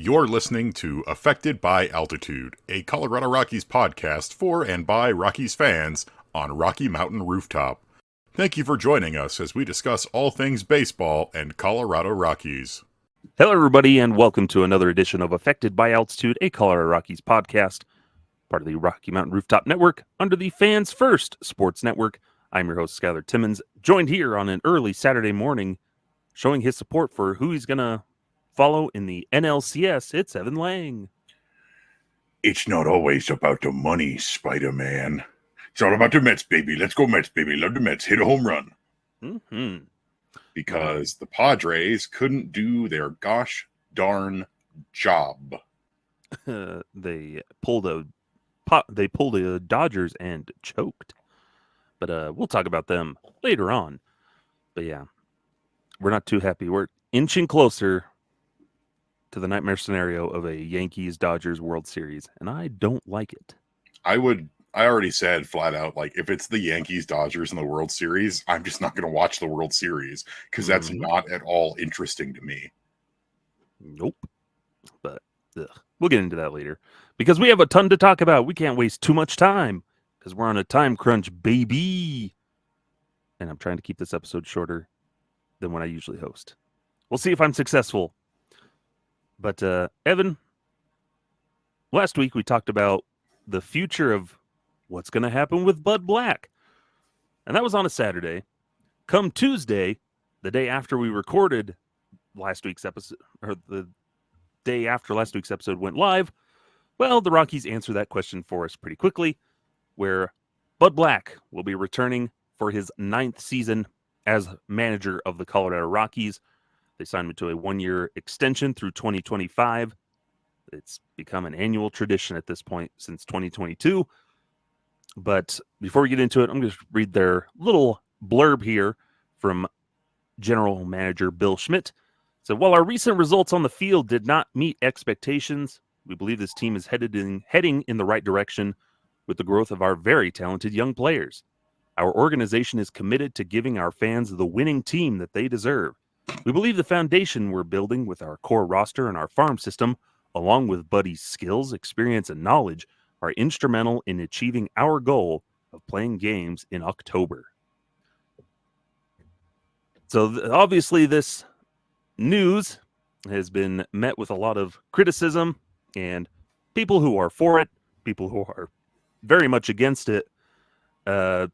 You're listening to Affected by Altitude, a Colorado Rockies podcast for and by Rockies fans on Rocky Mountain Rooftop. Thank you for joining us as we discuss all things baseball and Colorado Rockies. Hello, everybody, and welcome to another edition of Affected by Altitude, a Colorado Rockies podcast, part of the Rocky Mountain Rooftop Network under the Fans First Sports Network. I'm your host, Skyler Timmons, joined here on an early Saturday morning, showing his support for who he's going to follow in the NLCS. It's Evan Lang. It's not always about the money, Spider-Man. It's all about the Mets, baby. Let's go Mets, baby. Love the Mets. Hit a home run. Mm-hmm. Because the Padres couldn't do their gosh darn job. They pulled a Dodgers and choked. But we'll talk about them later on. But yeah, we're not too happy. We're inching closer to the nightmare scenario of a Yankees-Dodgers World Series, and I don't like it. I already said flat out, like, if it's the Yankees-Dodgers in the World Series, I'm just not going to watch the World Series because that's not at all interesting to me. Nope. But we'll get into that later because we have a ton to talk about. We can't waste too much time because we're on a time crunch, baby. And I'm trying to keep this episode shorter than when I usually host. We'll see if I'm successful. But, Evan, last week we talked about the future of what's going to happen with Bud Black. And that was on a Saturday. Come Tuesday, the day after we recorded last week's episode, or the day after last week's episode went live, well, the Rockies answered that question for us pretty quickly, where Bud Black will be returning for his 9th season as manager of the Colorado Rockies. They signed him to a 1-year extension through 2025. It's become an annual tradition at this point since 2022. But before we get into it, I'm going to read their little blurb here from General Manager Bill Schmidt. So while our recent results on the field did not meet expectations, we believe this team is heading in the right direction with the growth of our very talented young players. Our organization is committed to giving our fans the winning team that they deserve. We believe the foundation we're building with our core roster and our farm system, along with Buddy's skills, experience, and knowledge, are instrumental in achieving our goal of playing games in October. So obviously this news has been met with a lot of criticism, and people who are for it, people who are very much against it. I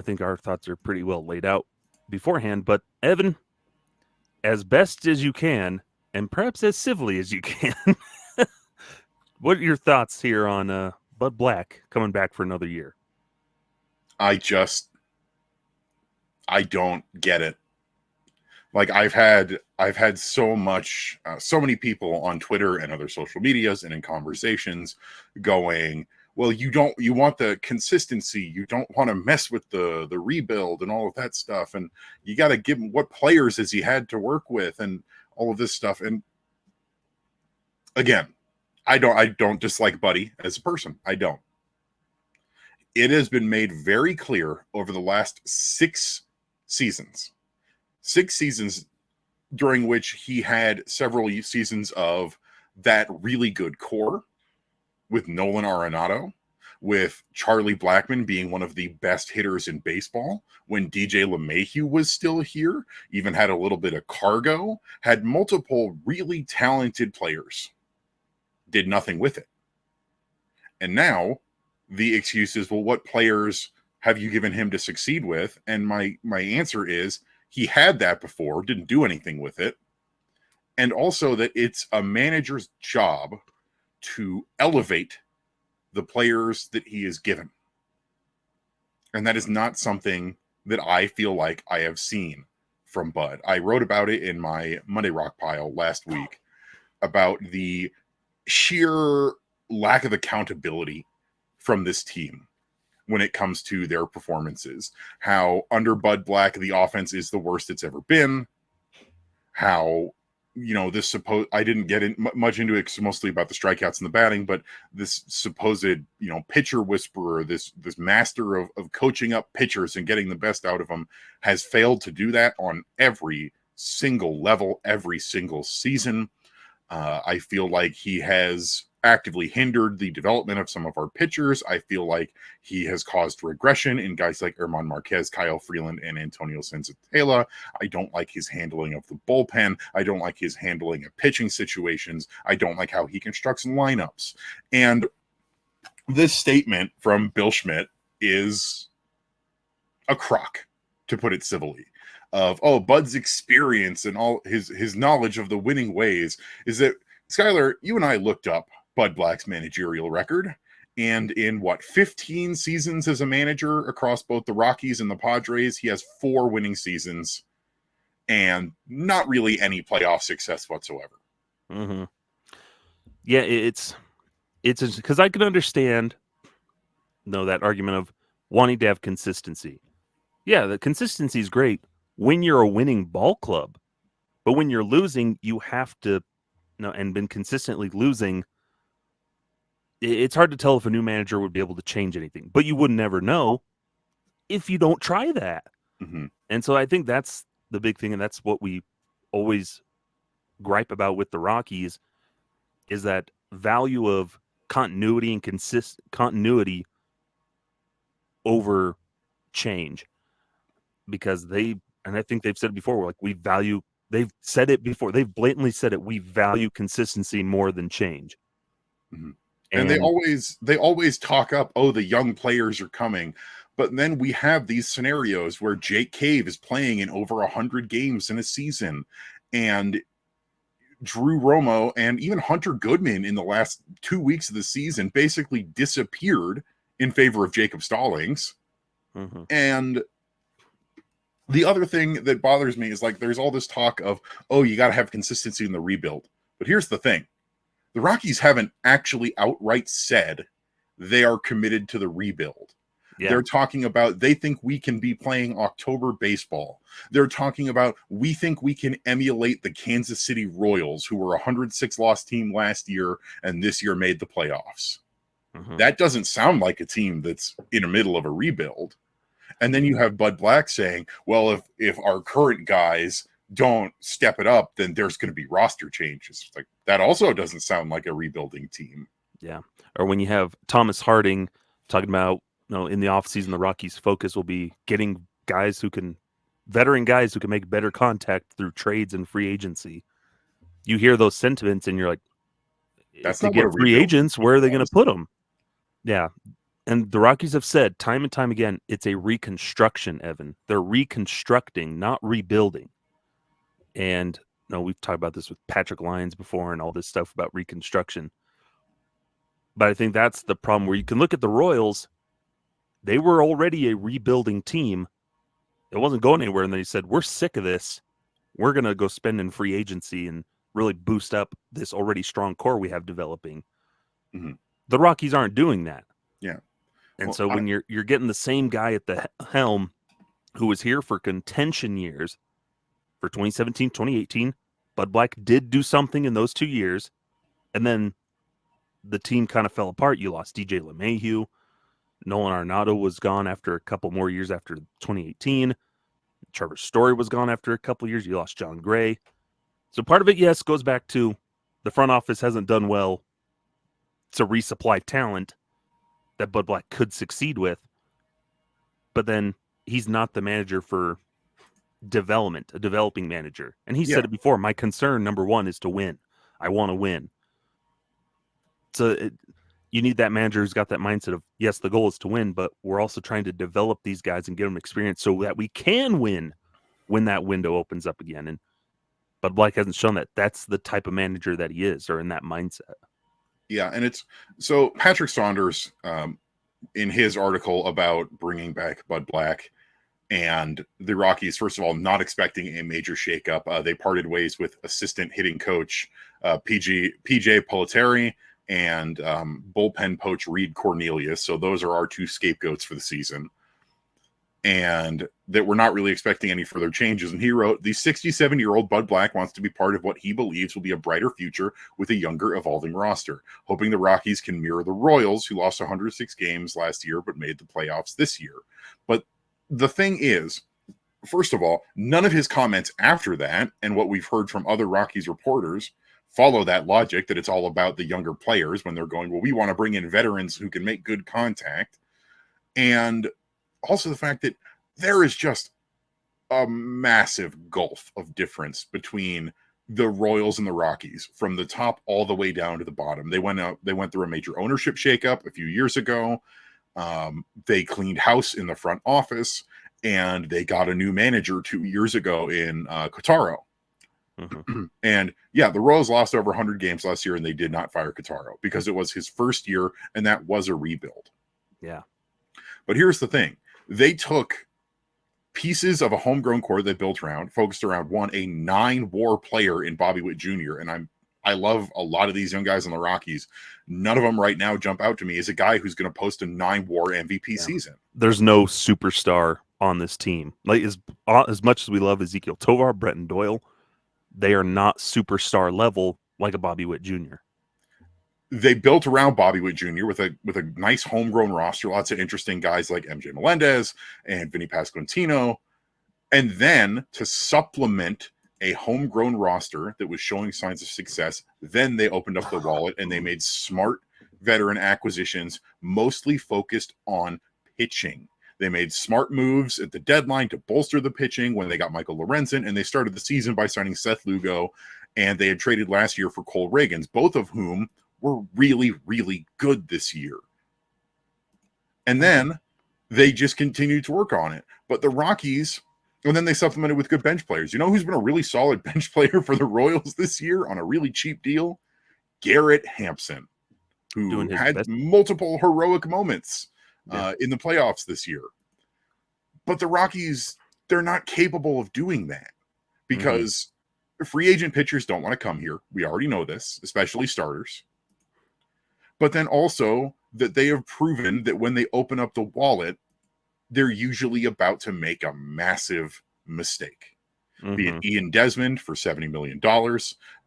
think our thoughts are pretty well laid out beforehand. But Evan, as best as you can, and perhaps as civilly as you can, what are your thoughts here on Bud Black coming back for another year? I don't get it. Like, I've had so many people on Twitter and other social medias and in conversations going, well, you want the consistency. You don't want to mess with the rebuild and all of that stuff. And you got to give him what players has he had to work with and all of this stuff. And again, I don't dislike Buddy as a person. I don't. It has been made very clear over the last 6 seasons during which he had several seasons of that really good core with Nolan Arenado, with Charlie Blackmon being one of the best hitters in baseball when DJ LeMahieu was still here, even had a little bit of cargo, had multiple really talented players, did nothing with it. And now the excuse is, well, what players have you given him to succeed with? And my answer is he had that before, didn't do anything with it. And also that it's a manager's job to elevate the players that he is given. And that is not something that I feel like I have seen from Bud. I wrote about it in my Monday Rock pile last week about the sheer lack of accountability from this team when it comes to their performances. How under Bud Black, the offense is the worst it's ever been. How, I didn't get much into it because mostly about the strikeouts and the batting, but this supposed, pitcher whisperer, this master of coaching up pitchers and getting the best out of them has failed to do that on every single level, every single season. I feel like he has actively hindered the development of some of our pitchers. I feel like he has caused regression in guys like Herman Marquez, Kyle Freeland, and Antonio Senzatela. I don't like his handling of the bullpen. I don't like his handling of pitching situations. I don't like how he constructs lineups. And this statement from Bill Schmidt is a crock, to put it civilly, of, oh, Bud's experience and all his knowledge of the winning ways. Is that, Skyler, you and I looked up Bud Black's managerial record, and in 15 seasons as a manager across both the Rockies and the Padres, he has 4 winning seasons and not really any playoff success whatsoever. Mm-hmm. Yeah, it's because I can understand, that argument of wanting to have consistency. Yeah, the consistency is great when you're a winning ball club, but when you're losing, you have to, and been consistently losing. It's hard to tell if a new manager would be able to change anything, but you would never know if you don't try that. Mm-hmm. And so I think that's the big thing, and that's what we always gripe about with the Rockies, is that value of continuity and continuity over change. Because and I think they've said it before, they've said it before, they've blatantly said it, we value consistency more than change. Mm-hmm. And they always talk up, oh, the young players are coming. But then we have these scenarios where Jake Cave is playing in over 100 games in a season. And Drew Romo and even Hunter Goodman in the last 2 weeks of the season basically disappeared in favor of Jacob Stallings. Mm-hmm. And the other thing that bothers me is, like, there's all this talk of, oh, you got to have consistency in the rebuild. But here's the thing. The Rockies haven't actually outright said they are committed to the rebuild. Yeah. They're talking about they think we can be playing October baseball. They're talking about we think we can emulate the Kansas City Royals, who were a 106-loss team last year and this year made the playoffs. Mm-hmm. That doesn't sound like a team that's in the middle of a rebuild. And then you have Bud Black saying, well, if our current guys don't step it up, then there's going to be roster changes. Like, that also doesn't sound like a rebuilding team. Yeah. Or when you have Thomas Harding talking about, in the offseason, the Rockies' focus will be getting veteran guys who can make better contact through trades and free agency. You hear those sentiments and you're like, that's not get free agents, where are they going to put them? Yeah. And the Rockies have said time and time again, it's a reconstruction, Evan. They're reconstructing, not rebuilding. And we've talked about this with Patrick Lyons before and all this stuff about reconstruction. But I think that's the problem, where you can look at the Royals. They were already a rebuilding team. It wasn't going anywhere. And then he said, we're sick of this. We're going to go spend in free agency and really boost up this already strong core we have developing. Mm-hmm. The Rockies aren't doing that. Yeah. And so when you're getting the same guy at the helm who was here for contention years, for 2017, 2018, Bud Black did do something in those 2 years, and then the team kind of fell apart. You lost DJ LeMahieu. Nolan Arenado was gone after a couple more years after 2018. Trevor Story was gone after a couple years. You lost John Gray. So part of it, yes, goes back to the front office hasn't done well to resupply talent that Bud Black could succeed with. But then he's not the manager for development, a developing manager. And he said it before, my concern number one is to win. I want to win. So you need that manager who's got that mindset of, yes, the goal is to win, but we're also trying to develop these guys and get them experience so that we can win when that window opens up again. And Bud Black hasn't shown that that's the type of manager that he is, or in that mindset. Yeah, and it's so Patrick Saunders, in his article about bringing back Bud Black and the Rockies, first of all, not expecting a major shakeup. They parted ways with assistant hitting coach PJ Pilittere and bullpen coach Reid Cornelius. So those are our 2 scapegoats for the season. And that we're not really expecting any further changes. And he wrote, the 67-year-old Bud Black wants to be part of what he believes will be a brighter future with a younger, evolving roster, hoping the Rockies can mirror the Royals, who lost 106 games last year but made the playoffs this year. But the thing is, first of all, none of his comments after that, and what we've heard from other Rockies reporters, follow that logic that it's all about the younger players when they're going, well, we want to bring in veterans who can make good contact. And also the fact that there is just a massive gulf of difference between the Royals and the Rockies from the top all the way down to the bottom. They went through a major ownership shakeup a few years ago. They cleaned house in the front office, and they got a new manager 2 years ago in Kotaro. Mm-hmm. And yeah, the Royals lost over 100 games last year, and they did not fire Kotaro because it was his first year, and that was a rebuild. Yeah. But here's the thing. They took pieces of a homegrown core they built around, focused around a 9-WAR player in Bobby Witt Jr. And I love a lot of these young guys on the Rockies. None of them right now jump out to me as a guy who's going to post a 9-WAR MVP season. There's no superstar on this team. Like as much as we love Ezekiel Tovar, Bretton Doyle, they are not superstar level like a Bobby Witt Jr. They built around Bobby Witt Jr. with a nice homegrown roster, lots of interesting guys like MJ Melendez and Vinny Pasquantino. And then to supplement a homegrown roster that was showing signs of success, then they opened up the wallet and they made smart veteran acquisitions, mostly focused on pitching. They made smart moves at the deadline to bolster the pitching when they got Michael Lorenzen, and they started the season by signing Seth Lugo, and they had traded last year for Cole Reagans, both of whom were really, really good this year. And then they just continued to work on it. But the Rockies, and then they supplemented with good bench players. You know who's been a really solid bench player for the Royals this year on a really cheap deal? Garrett Hampson, who had multiple heroic moments in the playoffs this year. But the Rockies, they're not capable of doing that because free agent pitchers don't want to come here. We already know this, especially starters. But then also that they have proven that when they open up the wallet, they're usually about to make a massive mistake. Be it Ian Desmond for $70 million,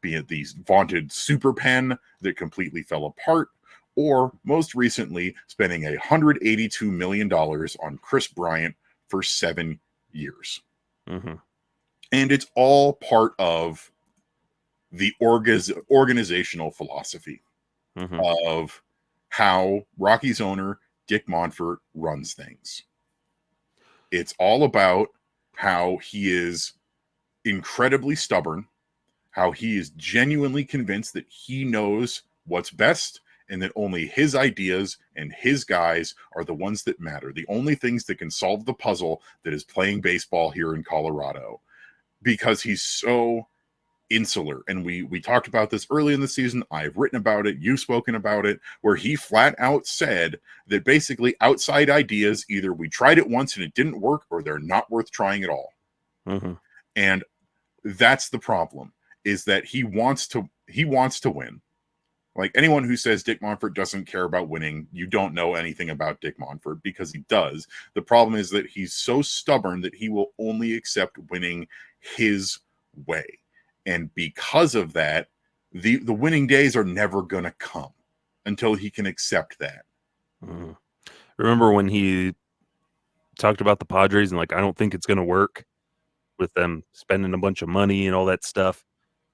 be it these vaunted super pen that completely fell apart, or most recently spending $182 million on Chris Bryant for 7 years. And it's all part of the organizational philosophy of how Rockies owner Dick Monfort runs things. It's all about how he is incredibly stubborn, how he is genuinely convinced that he knows what's best and that only his ideas and his guys are the ones that matter, the only things that can solve the puzzle that is playing baseball here in Colorado, because he's so insular. And we talked about this early in the season. I've written about it. You've spoken about it, where he flat out said that basically outside ideas, either we tried it once and it didn't work, or they're not worth trying at all. And that's the problem, is that he wants to win. Like anyone who says Dick Monfort doesn't care about winning, you don't know anything about Dick Monfort, because he does. The problem is that he's so stubborn that he will only accept winning his way. And because of that, the winning days are never going to come until he can accept that. Remember when he talked about the Padres and like, I don't think it's going to work with them spending a bunch of money and all that stuff.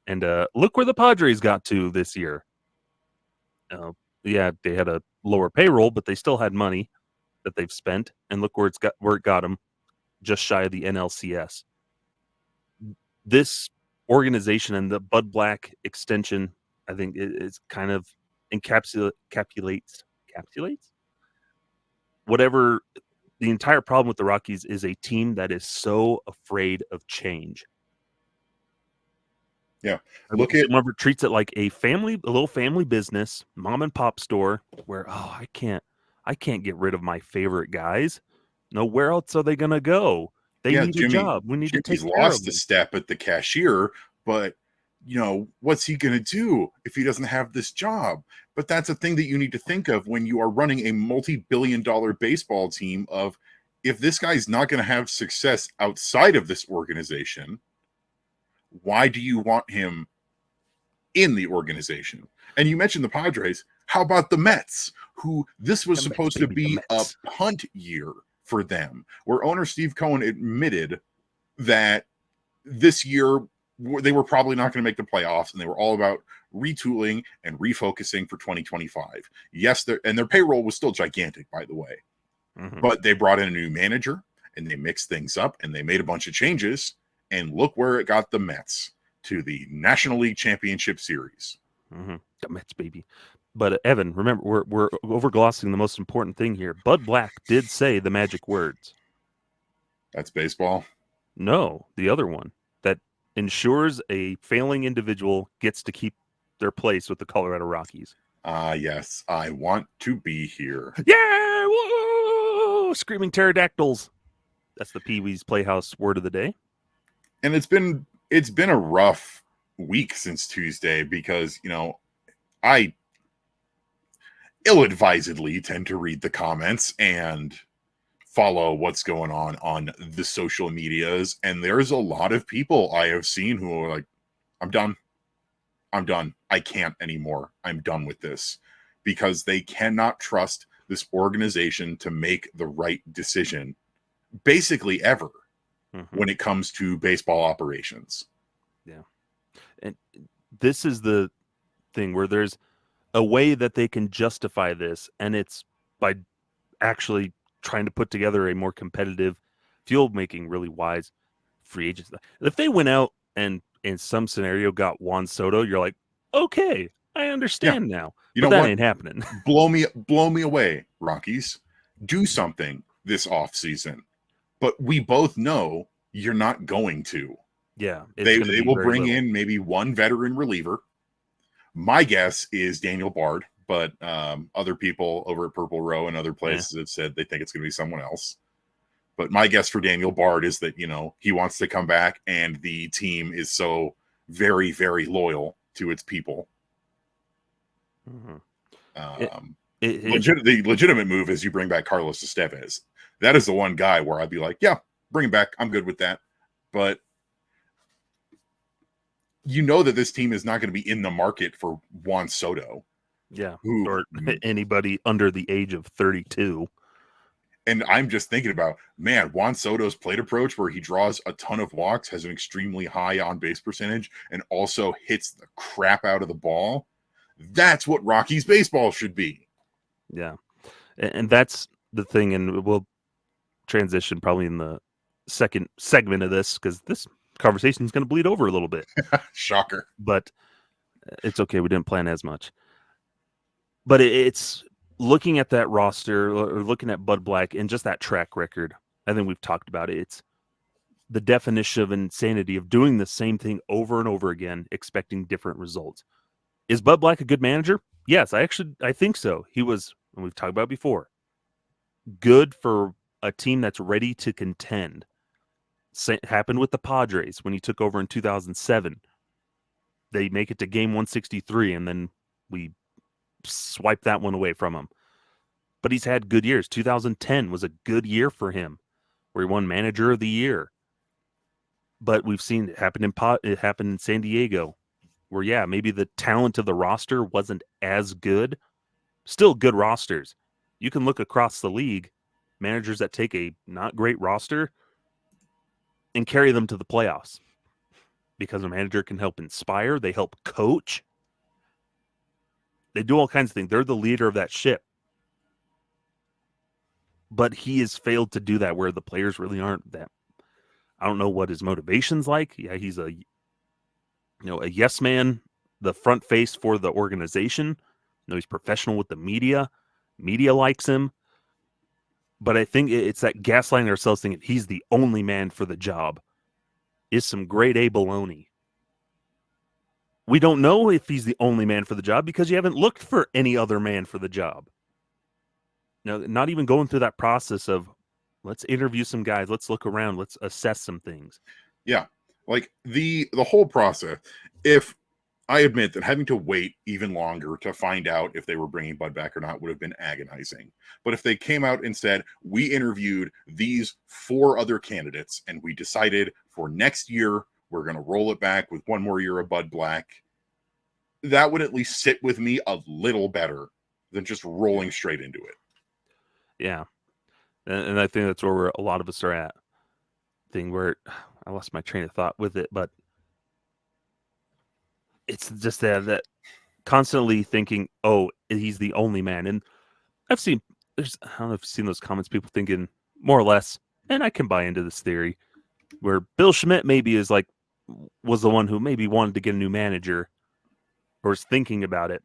And look where the Padres got to this year. Yeah, they had a lower payroll, but they still had money that they've spent. And look where it got them, just shy of the NLCS. This organization and the Bud Black extension, I think, is kind of encapsulates whatever. The entire problem with the Rockies is a team that is so afraid of change. Yeah, Whoever treats it like a little family business, mom and pop store, where I can't get rid of my favorite guys. No, where else are they gonna go? They need a job. We need to take care of them. He's lost a step at the cashier, but what's he going to do if he doesn't have this job? But that's a thing that you need to think of when you are running a multi-billion-dollar baseball team of, if this guy's not going to have success outside of this organization, why do you want him in the organization? And you mentioned the Padres. How about the Mets, who this was supposed to be a punt year for them, where owner Steve Cohen admitted that this year they were probably not going to make the playoffs, and they were all about retooling and refocusing for 2025. Yes, their payroll was still gigantic, by the way, but they brought in a new manager and they mixed things up and they made a bunch of changes, and look where it got the Mets to the National League Championship Series. The Mets, baby. But Evan, remember, we're overglossing the most important thing here. Bud Black did say the magic words. That's baseball? No, the other one that ensures a failing individual gets to keep their place with the Colorado Rockies. Yes, I want to be here. Yeah! Whoa! Screaming pterodactyls. That's the Pee-wee's Playhouse word of the day. And it's been a rough week since Tuesday because, I ill-advisedly tend to read the comments and follow what's going on the social medias, and there's a lot of people I have seen who are like, I'm done. I can't anymore. I'm done with this, because they cannot trust this organization to make the right decision basically ever when it comes to baseball operations. Yeah. And this is the thing where there's a way that they can justify this, and it's by actually trying to put together a more competitive, field-making, really wise free agents. If they went out and in some scenario got Juan Soto, you're like, okay, I understand now. But that ain't happening. Blow me away, Rockies. Do something this offseason. But we both know you're not going to. Yeah. They will bring in maybe one veteran reliever. My guess is Daniel Bard, but other people over at Purple Row and other places have said they think it's going to be someone else. But my guess for Daniel Bard is that, he wants to come back, and the team is so very, very loyal to its people. The legitimate move is you bring back Carlos Estevez. That is the one guy where I'd be like, yeah, bring him back. I'm good with that. But that this team is not going to be in the market for Juan Soto. Yeah. Or anybody under the age of 32. And I'm just thinking about, man, Juan Soto's plate approach, where he draws a ton of walks, has an extremely high on-base percentage, and also hits the crap out of the ball. That's what Rockies baseball should be. Yeah. And that's the thing, and we'll transition probably in the second segment of this, because this conversation is going to bleed over a little bit. Shocker. But it's okay. We didn't plan as much. But it's looking at that roster, or looking at Bud Black and just that track record. I think we've talked about it. It's the definition of insanity of doing the same thing over and over again, expecting different results. Is Bud Black a good manager? Yes, I think so. He was, and we've talked about it before, good for a team that's ready to contend. Happened with the Padres when he took over in 2007. They make it to game 163, and then we swipe that one away from him. But he's had good years. 2010 was a good year for him, where he won Manager of the Year. But we've seen it happen in San Diego, where maybe the talent of the roster wasn't as good. Still good rosters. You can look across the league, managers that take a not great roster and carry them to the playoffs, because a manager can help inspire, they help coach. They do all kinds of things. They're the leader of that ship. But he has failed to do that, where the players really aren't that. I don't know what his motivation's like. Yeah, he's a yes man, the front face for the organization. He's professional with the media. Media likes him. But I think it's that gaslighting ourselves thinking he's the only man for the job is some grade A baloney. We don't know if he's the only man for the job because you haven't looked for any other man for the job. Now, not even going through that process of let's interview some guys, let's look around, let's assess some things. Yeah, like the whole process. If I admit that having to wait even longer to find out if they were bringing Bud back or not would have been agonizing. But if they came out and said, we interviewed these 4 other candidates and we decided for next year, we're going to roll it back with 1 more year of Bud Black, that would at least sit with me a little better than just rolling straight into it. Yeah. And I think that's where a lot of us are at. Thing where I lost my train of thought with it, but it's just that constantly thinking, oh, he's the only man. And I've seen, I don't know if you've seen those comments, people thinking more or less, and I can buy into this theory, where Bill Schmidt maybe was the one who maybe wanted to get a new manager or is thinking about it,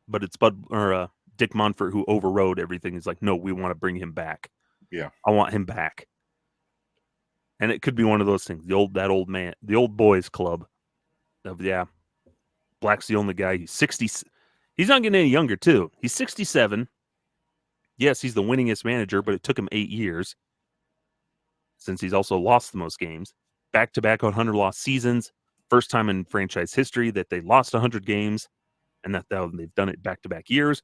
but it's Dick Monfort who overrode everything. He's like, no, we want to bring him back. Yeah. I want him back. And it could be one of those things, the old boys club of, Black's the only guy. He's 60. He's not getting any younger, too. He's 67. Yes, he's the winningest manager, but it took him 8 years since he's also lost the most games. Back-to-back 100-loss seasons. First time in franchise history that they lost 100 games, and that they've done it back-to-back years.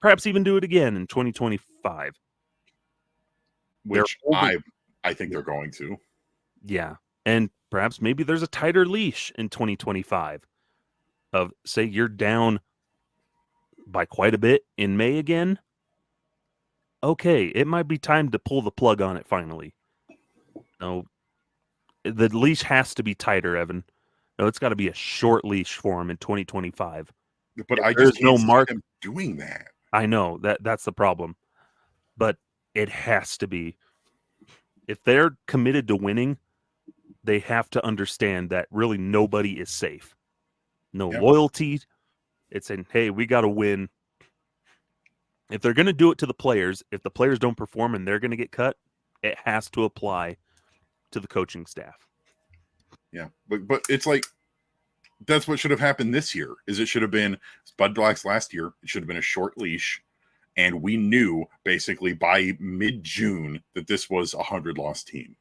Perhaps even do it again in 2025. Which I think they're going to. Yeah. And perhaps maybe there's a tighter leash in 2025 of, say, you're down by quite a bit in May again. Okay, it might be time to pull the plug on it finally. No, the leash has to be tighter, Evan. No, it's got to be a short leash for him in 2025. But I There's just no can't see mark them doing that. I know that's the problem, but it has to be. If they're committed to winning, they have to understand that really nobody is safe. No loyalty. It's saying, hey, we got to win. If they're going to do it to the players, if the players don't perform and they're going to get cut, it has to apply to the coaching staff. Yeah, but it's like that's what should have happened this year. Is it should have been Bud Black's last year. It should have been a short leash, and we knew basically by mid-June that this was a 100-loss team.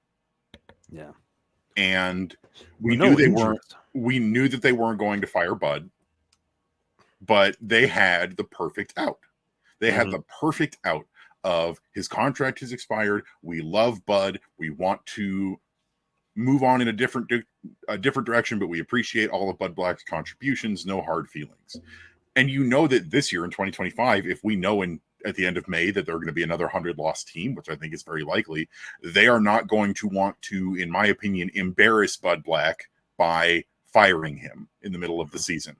Yeah, and we knew they weren't. We knew that they weren't going to fire Bud, but they had the perfect out. They had the perfect out of his contract has expired. We love Bud. We want to move on in a different direction, but we appreciate all of Bud Black's contributions. No hard feelings. And you know that this year in 2025, if we know at the end of May that they're going to be another 100-loss team, which I think is very likely, they are not going to want to, in my opinion, embarrass Bud Black by firing him in the middle of the season.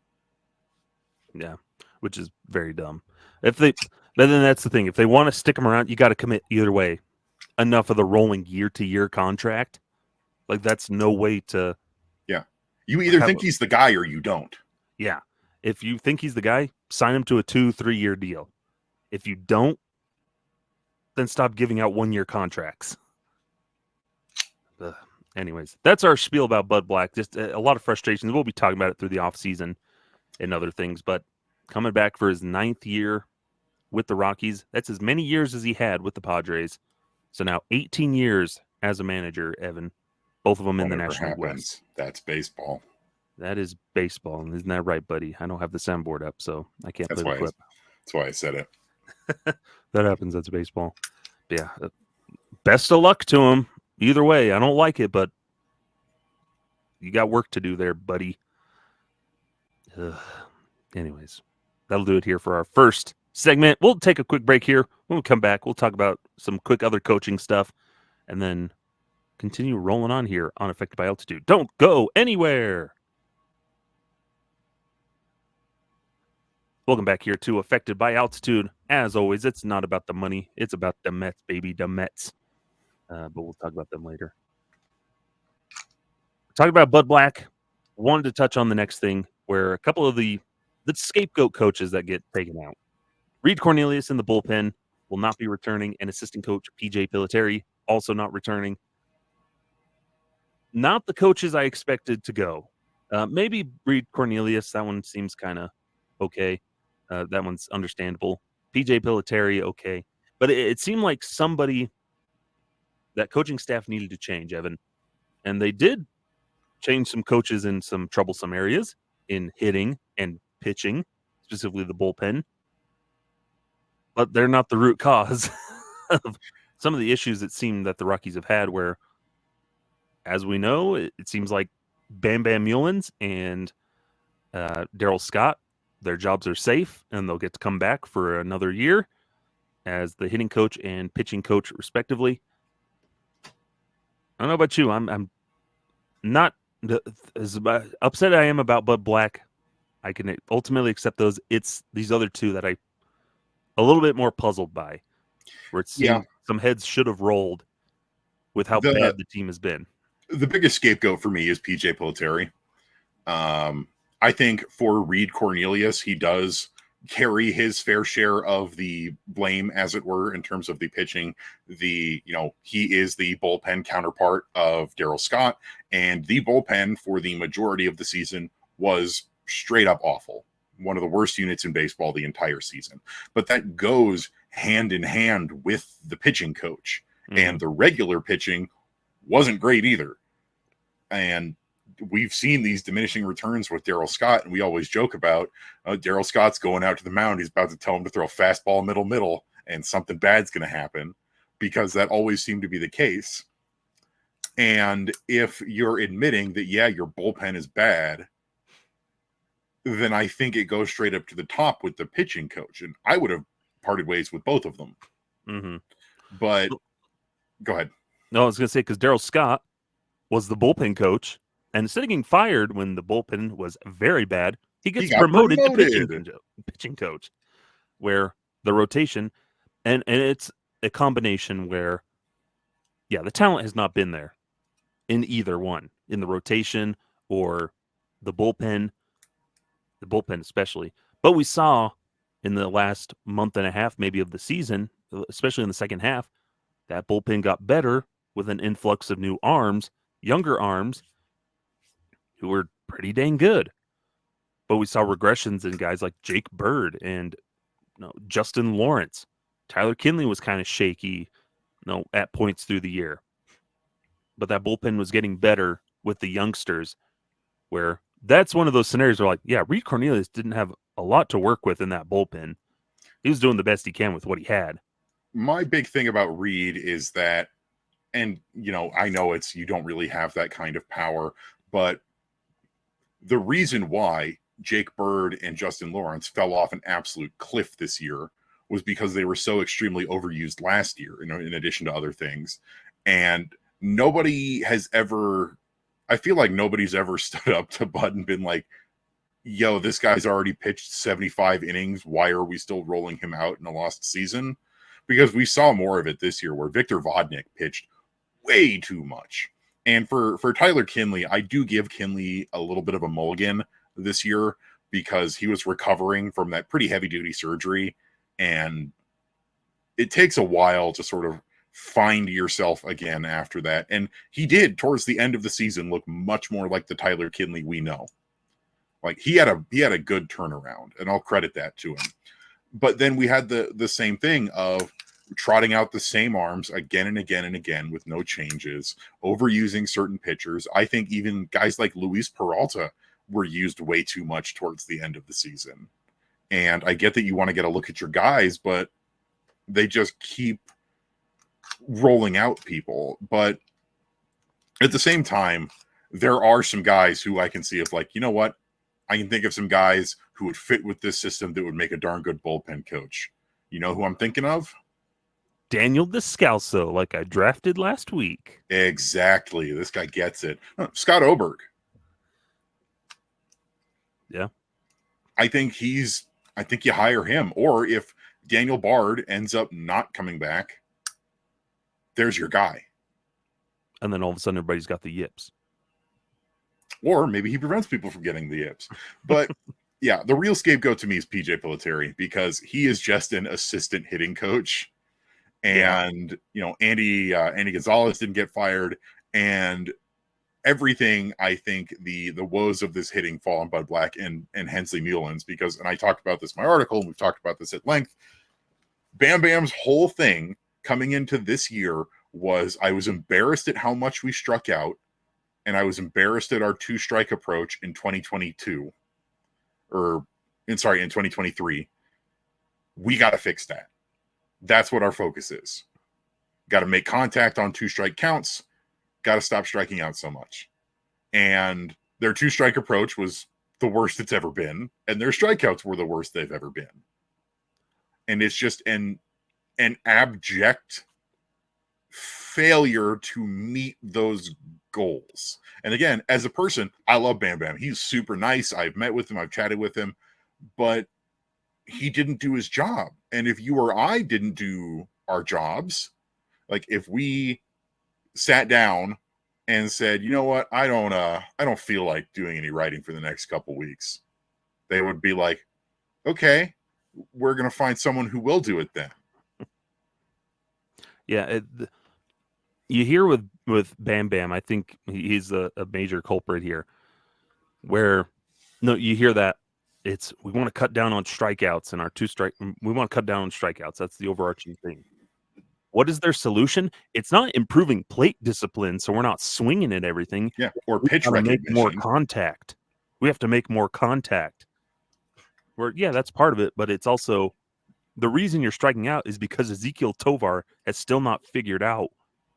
Yeah, which is very dumb. But then that's the thing. If they want to stick him around, you got to commit either way. Enough of the rolling year-to-year contract. Like, that's no way to... Yeah. You either think he's the guy or you don't. Yeah. If you think he's the guy, sign him to a 2-3 year deal. If you don't, then stop giving out 1-year contracts. Anyways, that's our spiel about Bud Black. Just a lot of frustrations. We'll be talking about it through the offseason and other things. But coming back for his 9th year with the Rockies, that's as many years as he had with the Padres. So now 18 years as a manager, Evan. Both of them in the National League West. That's baseball. That is baseball. Isn't that right, buddy? I don't have the soundboard up, so I can't play the clip. That's why I said it. That happens. That's baseball. But yeah. Best of luck to him. Either way, I don't like it, but you got work to do there, buddy. Anyways, that'll do it here for our first segment. We'll take a quick break here. When we come back, we'll talk about some quick other coaching stuff and then continue rolling on here on Affected by Altitude. Don't go anywhere. Welcome back here to Affected by Altitude. As always, it's not about the money. It's about the Mets, baby, the Mets. But we'll talk about them later. Talking about Bud Black, wanted to touch on the next thing where a couple of the scapegoat coaches that get taken out. Reid Cornelius in the bullpen will not be returning, and assistant coach PJ Pilittere also not returning. Not the coaches I expected to go. Maybe Reid Cornelius, that one seems kind of okay. That one's understandable. PJ Pilittere, okay. But it seemed like somebody, that coaching staff needed to change, Evan. And they did change some coaches in some troublesome areas in hitting and pitching, specifically the bullpen. But they're not the root cause of some of the issues it seemed that the Rockies have had where, as we know, it seems like Bam Bam Mullins and Darryl Scott, their jobs are safe and they'll get to come back for another year as the hitting coach and pitching coach, respectively. I don't know about you. I'm not As upset I am about Bud Black, I can ultimately accept those. It's these other two that I a little bit more puzzled by, where it Yeah. seemed some heads should have rolled with how The bad the team has been. the biggest scapegoat for me is PJ Pilittere. I think for Reid Cornelius, he does carry his fair share of the blame, as it were, in terms of the pitching. He is the bullpen counterpart of Darryl Scott, and the bullpen for the majority of the season was straight up awful. One of the worst units in baseball the entire season. But that goes hand in hand with the pitching coach. And the regular pitching wasn't great either. And we've seen these diminishing returns with Darryl Scott, and we always joke about Darryl Scott's going out to the mound. He's about to tell him to throw a fastball middle, and something bad's going to happen, because that always seemed to be the case. And if you're admitting that, yeah, your bullpen is bad, then I think it goes straight up to the top with the pitching coach. And I would have parted ways with both of them. Mm-hmm. But go ahead. No, I was going to say, because Darryl Scott was the bullpen coach, and instead of getting fired when the bullpen was very bad, he gets promoted to pitching coach, where the rotation, and it's a combination where, yeah, the talent has not been there in either one, in the rotation or the bullpen especially. But we saw in the last month and a half, maybe of the season, especially in the second half, that bullpen got better with an influx of new arms, younger arms, who were pretty dang good. But we saw regressions in guys like Jake Bird and Justin Lawrence. Tyler Kinley was kind of shaky, at points through the year. But that bullpen was getting better with the youngsters, where that's one of those scenarios where, like, yeah, Reid Cornelius didn't have a lot to work with in that bullpen. He was doing the best he can with what he had. My big thing about Reid is that, and I know you don't really have that kind of power, but the reason why Jake Bird and Justin Lawrence fell off an absolute cliff this year was because they were so extremely overused last year, in addition to other things. And I feel like nobody's ever stood up to Bud and been like, yo, this guy's already pitched 75 innings. Why are we still rolling him out in a lost season? Because we saw more of it this year, where Victor Vodnik pitched way too much. And for Tyler Kinley, I do give Kinley a little bit of a mulligan this year, because he was recovering from that pretty heavy-duty surgery, and it takes a while to sort of find yourself again after that. And he did, towards the end of the season, look much more like the Tyler Kinley we know. Like, he had a good turnaround, and I'll credit that to him. But then we had the same thing of trotting out the same arms again and again and again with no changes, overusing certain pitchers. I think even guys like Luis Peralta were used way too much towards the end of the season. And I get that you want to get a look at your guys, but they just keep rolling out people. But at the same time, there are some guys who I can see of, like, you know what? I can think of some guys who would fit with this system that would make a darn good bullpen coach. You know who I'm thinking of? Daniel Descalso, like I drafted last week. Exactly. This guy gets it. Scott Oberg. Yeah. I think you hire him. Or if Daniel Bard ends up not coming back, there's your guy. And then all of a sudden everybody's got the yips. Or maybe he prevents people from getting the yips. But yeah, the real scapegoat to me is PJ Pilittere, because he is just an assistant hitting coach. And, Andy Gonzalez didn't get fired. And everything, I think, the woes of this hitting fall on Bud Black and Hensley Mullins, because, and I talked about this in my article, and we've talked about this at length, Bam Bam's whole thing coming into this year was, I was embarrassed at how much we struck out, and I was embarrassed at our two-strike approach in 2022. In 2023. We got to fix that. That's what our focus is. Got to make contact on two-strike counts. Got to stop striking out so much. And their two-strike approach was the worst it's ever been, and their strikeouts were the worst they've ever been. And it's just an abject failure to meet those goals. And again, as a person, I love Bam Bam. He's super nice. I've met with him, I've chatted with him, but he didn't do his job. And if you or I didn't do our jobs, like if we sat down and said, you know what, I don't feel like doing any writing for the next couple weeks, they would be like, okay, we're going to find someone who will do it then. Yeah, you hear with Bam Bam, I think he's a major culprit here. Where you hear that we want to cut down on strikeouts and we want to cut down on strikeouts. That's the overarching thing. What is their solution? It's not improving plate discipline, so we're not swinging at everything. Yeah, or pitch recognition. Make more contact. We have to make more contact. That's part of it, but it's also the reason you're striking out is because Ezekiel Tovar has still not figured out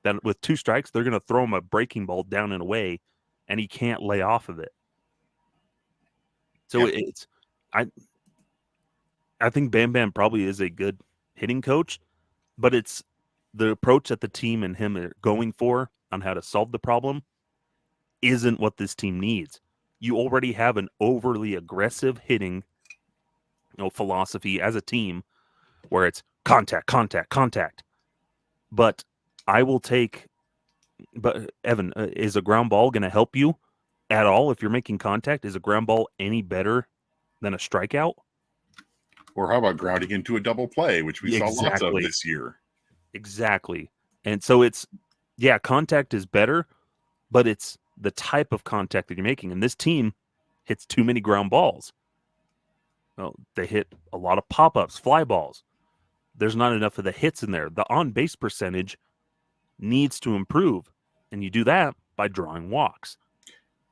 that with 2 strikes, they're going to throw him a breaking ball down and away, and he can't lay off of it. So I think Bam Bam probably is a good hitting coach, but it's the approach that the team and him are going for on how to solve the problem isn't what this team needs. You already have an overly aggressive hitting philosophy as a team where it's contact, contact, contact. But Evan, is a ground ball going to help you at all if you're making contact? Is a ground ball any better than a strikeout? Or how about grounding into a double play, which we saw lots of this year? Exactly. And so contact is better, but it's the type of contact that you're making. And this team hits too many ground balls. Well, they hit a lot of pop-ups, fly balls. There's not enough of the hits in there. The on-base percentage needs to improve, and you do that by drawing walks.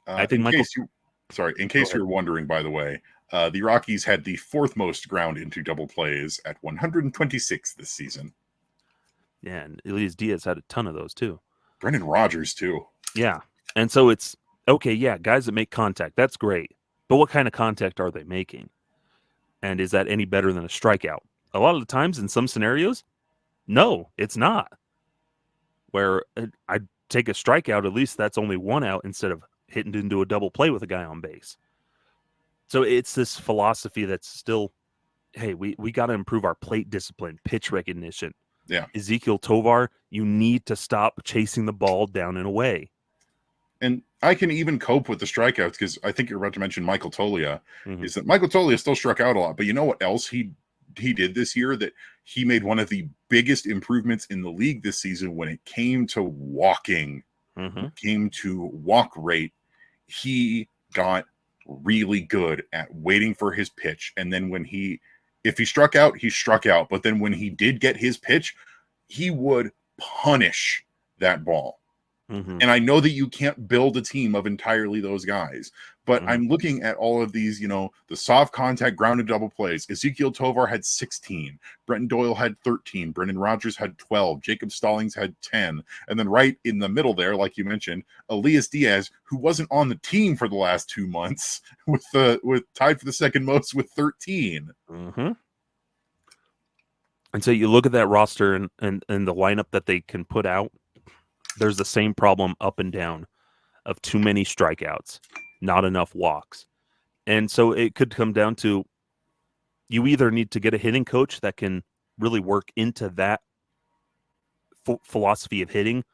I think in case you're wondering, by the way, the Rockies had the 4th most ground into double plays at 126 this season. Yeah, and Elias Diaz had a ton of those too. Brendan Rodgers too. Yeah, and so it's okay. Yeah, guys that make contact, that's great. But what kind of contact are they making? And is that any better than a strikeout? A lot of the times in some scenarios, no, it's not. Where I take a strikeout, at least that's only 1 out instead of hitting into a double play with a guy on base. So it's this philosophy that's still, hey, we got to improve our plate discipline, pitch recognition. Yeah. Ezekiel Tovar, you need to stop chasing the ball down and away. And I can even cope with the strikeouts because I think you're about to mention Michael Toglia. Is that Michael Toglia still struck out a lot, but you know what else he did this year? That he made one of the biggest improvements in the league this season when it came to walking, came to walk rate. He got really good at waiting for his pitch, and then if he struck out, he struck out. But then when he did get his pitch, he would punish that ball. And I know that you can't build a team of entirely those guys, but I'm looking at all of these, the soft contact grounded double plays. Ezekiel Tovar had 16. Brenton Doyle had 13. Brendan Rodgers had 12. Jacob Stallings had 10. And then right in the middle there, like you mentioned, Elias Diaz, who wasn't on the team for the last 2 months, with tied for the second most with 13. And so you look at that roster and the lineup that they can put out. There's the same problem up and down of too many strikeouts, not enough walks. And so it could come down to you either need to get a hitting coach that can really work into that philosophy of hitting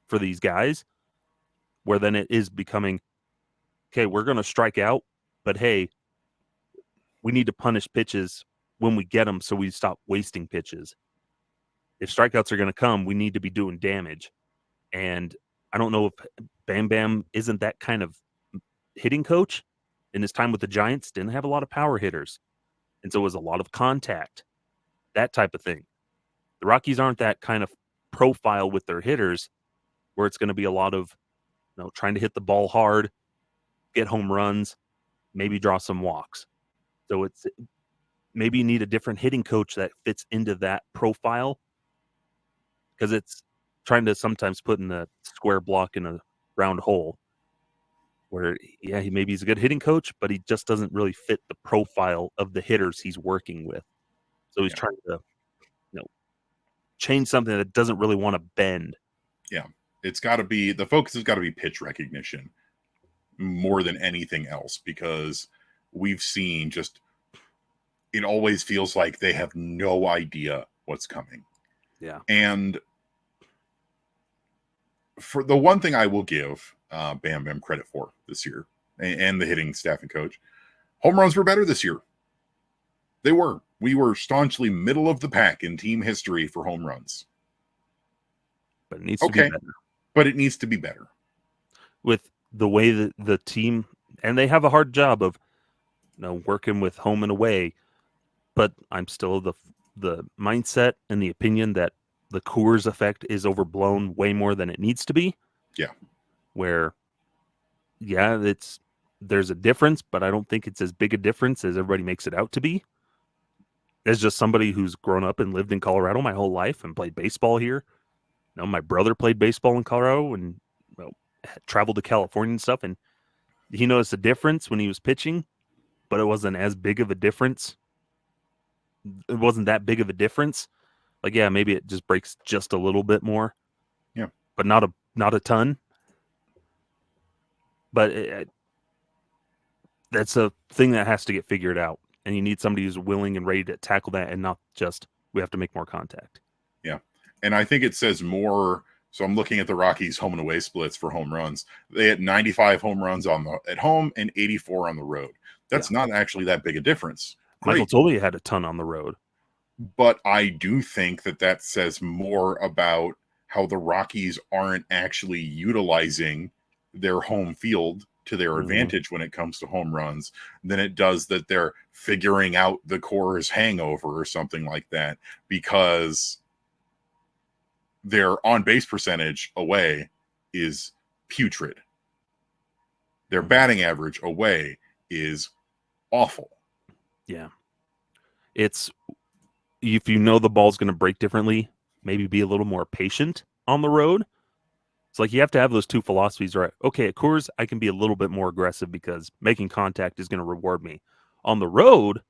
for these guys, where then it is becoming, okay, we're going to strike out, but hey, we need to punish pitches when we get them so we stop wasting pitches. If strikeouts are going to come, we need to be doing damage. And I don't know if Bam Bam isn't that kind of hitting coach. In his time with the Giants, didn't have a lot of power hitters. And so it was a lot of contact, that type of thing. The Rockies aren't that kind of profile with their hitters where it's going to be a lot of trying to hit the ball hard, get home runs, maybe draw some walks. So it's maybe you need a different hitting coach that fits into that profile, because it's trying to sometimes put in a square block in a round hole where, maybe he's a good hitting coach, but he just doesn't really fit the profile of the hitters he's working with. So he's trying to, change something that doesn't really want to bend. Yeah. The focus has got to be pitch recognition more than anything else, because we've seen it always feels like they have no idea what's coming. Yeah. And for the one thing I will give Bam Bam credit for this year, and the hitting staff and coach, home runs were better this year. They were. We were staunchly middle of the pack in team history for home runs. But it needs to be better. But it needs to be better. With the way that the team, and they have a hard job of working with home and away, but I'm still the mindset and the opinion that the Coors effect is overblown way more than it needs to be. Yeah. Where, there's a difference, but I don't think it's as big a difference as everybody makes it out to be. As just somebody who's grown up and lived in Colorado my whole life and played baseball here. My brother played baseball in Colorado and traveled to California and stuff, and he noticed a difference when he was pitching, but it wasn't as big of a difference. It wasn't that big of a difference. Like, yeah, maybe it just breaks just a little bit more. Yeah. But not a ton. But that's a thing that has to get figured out. And you need somebody who's willing and ready to tackle that, and not just, we have to make more contact. Yeah. And I think it says more. So I'm looking at the Rockies home and away splits for home runs. They had 95 home runs at home and 84 on the road. That's not actually that big a difference. Michael Tolley had a ton on the road. But I do think that says more about how the Rockies aren't actually utilizing their home field to their advantage when it comes to home runs than it does that they're figuring out the Coors hangover or something like that, because their on-base percentage away is putrid. Their batting average away is awful. Yeah. It's, if you know the ball's going to break differently, maybe be a little more patient on the road. It's like you have to have those two philosophies, right? Okay, at Coors, I can be a little bit more aggressive because making contact is going to reward me. On the road,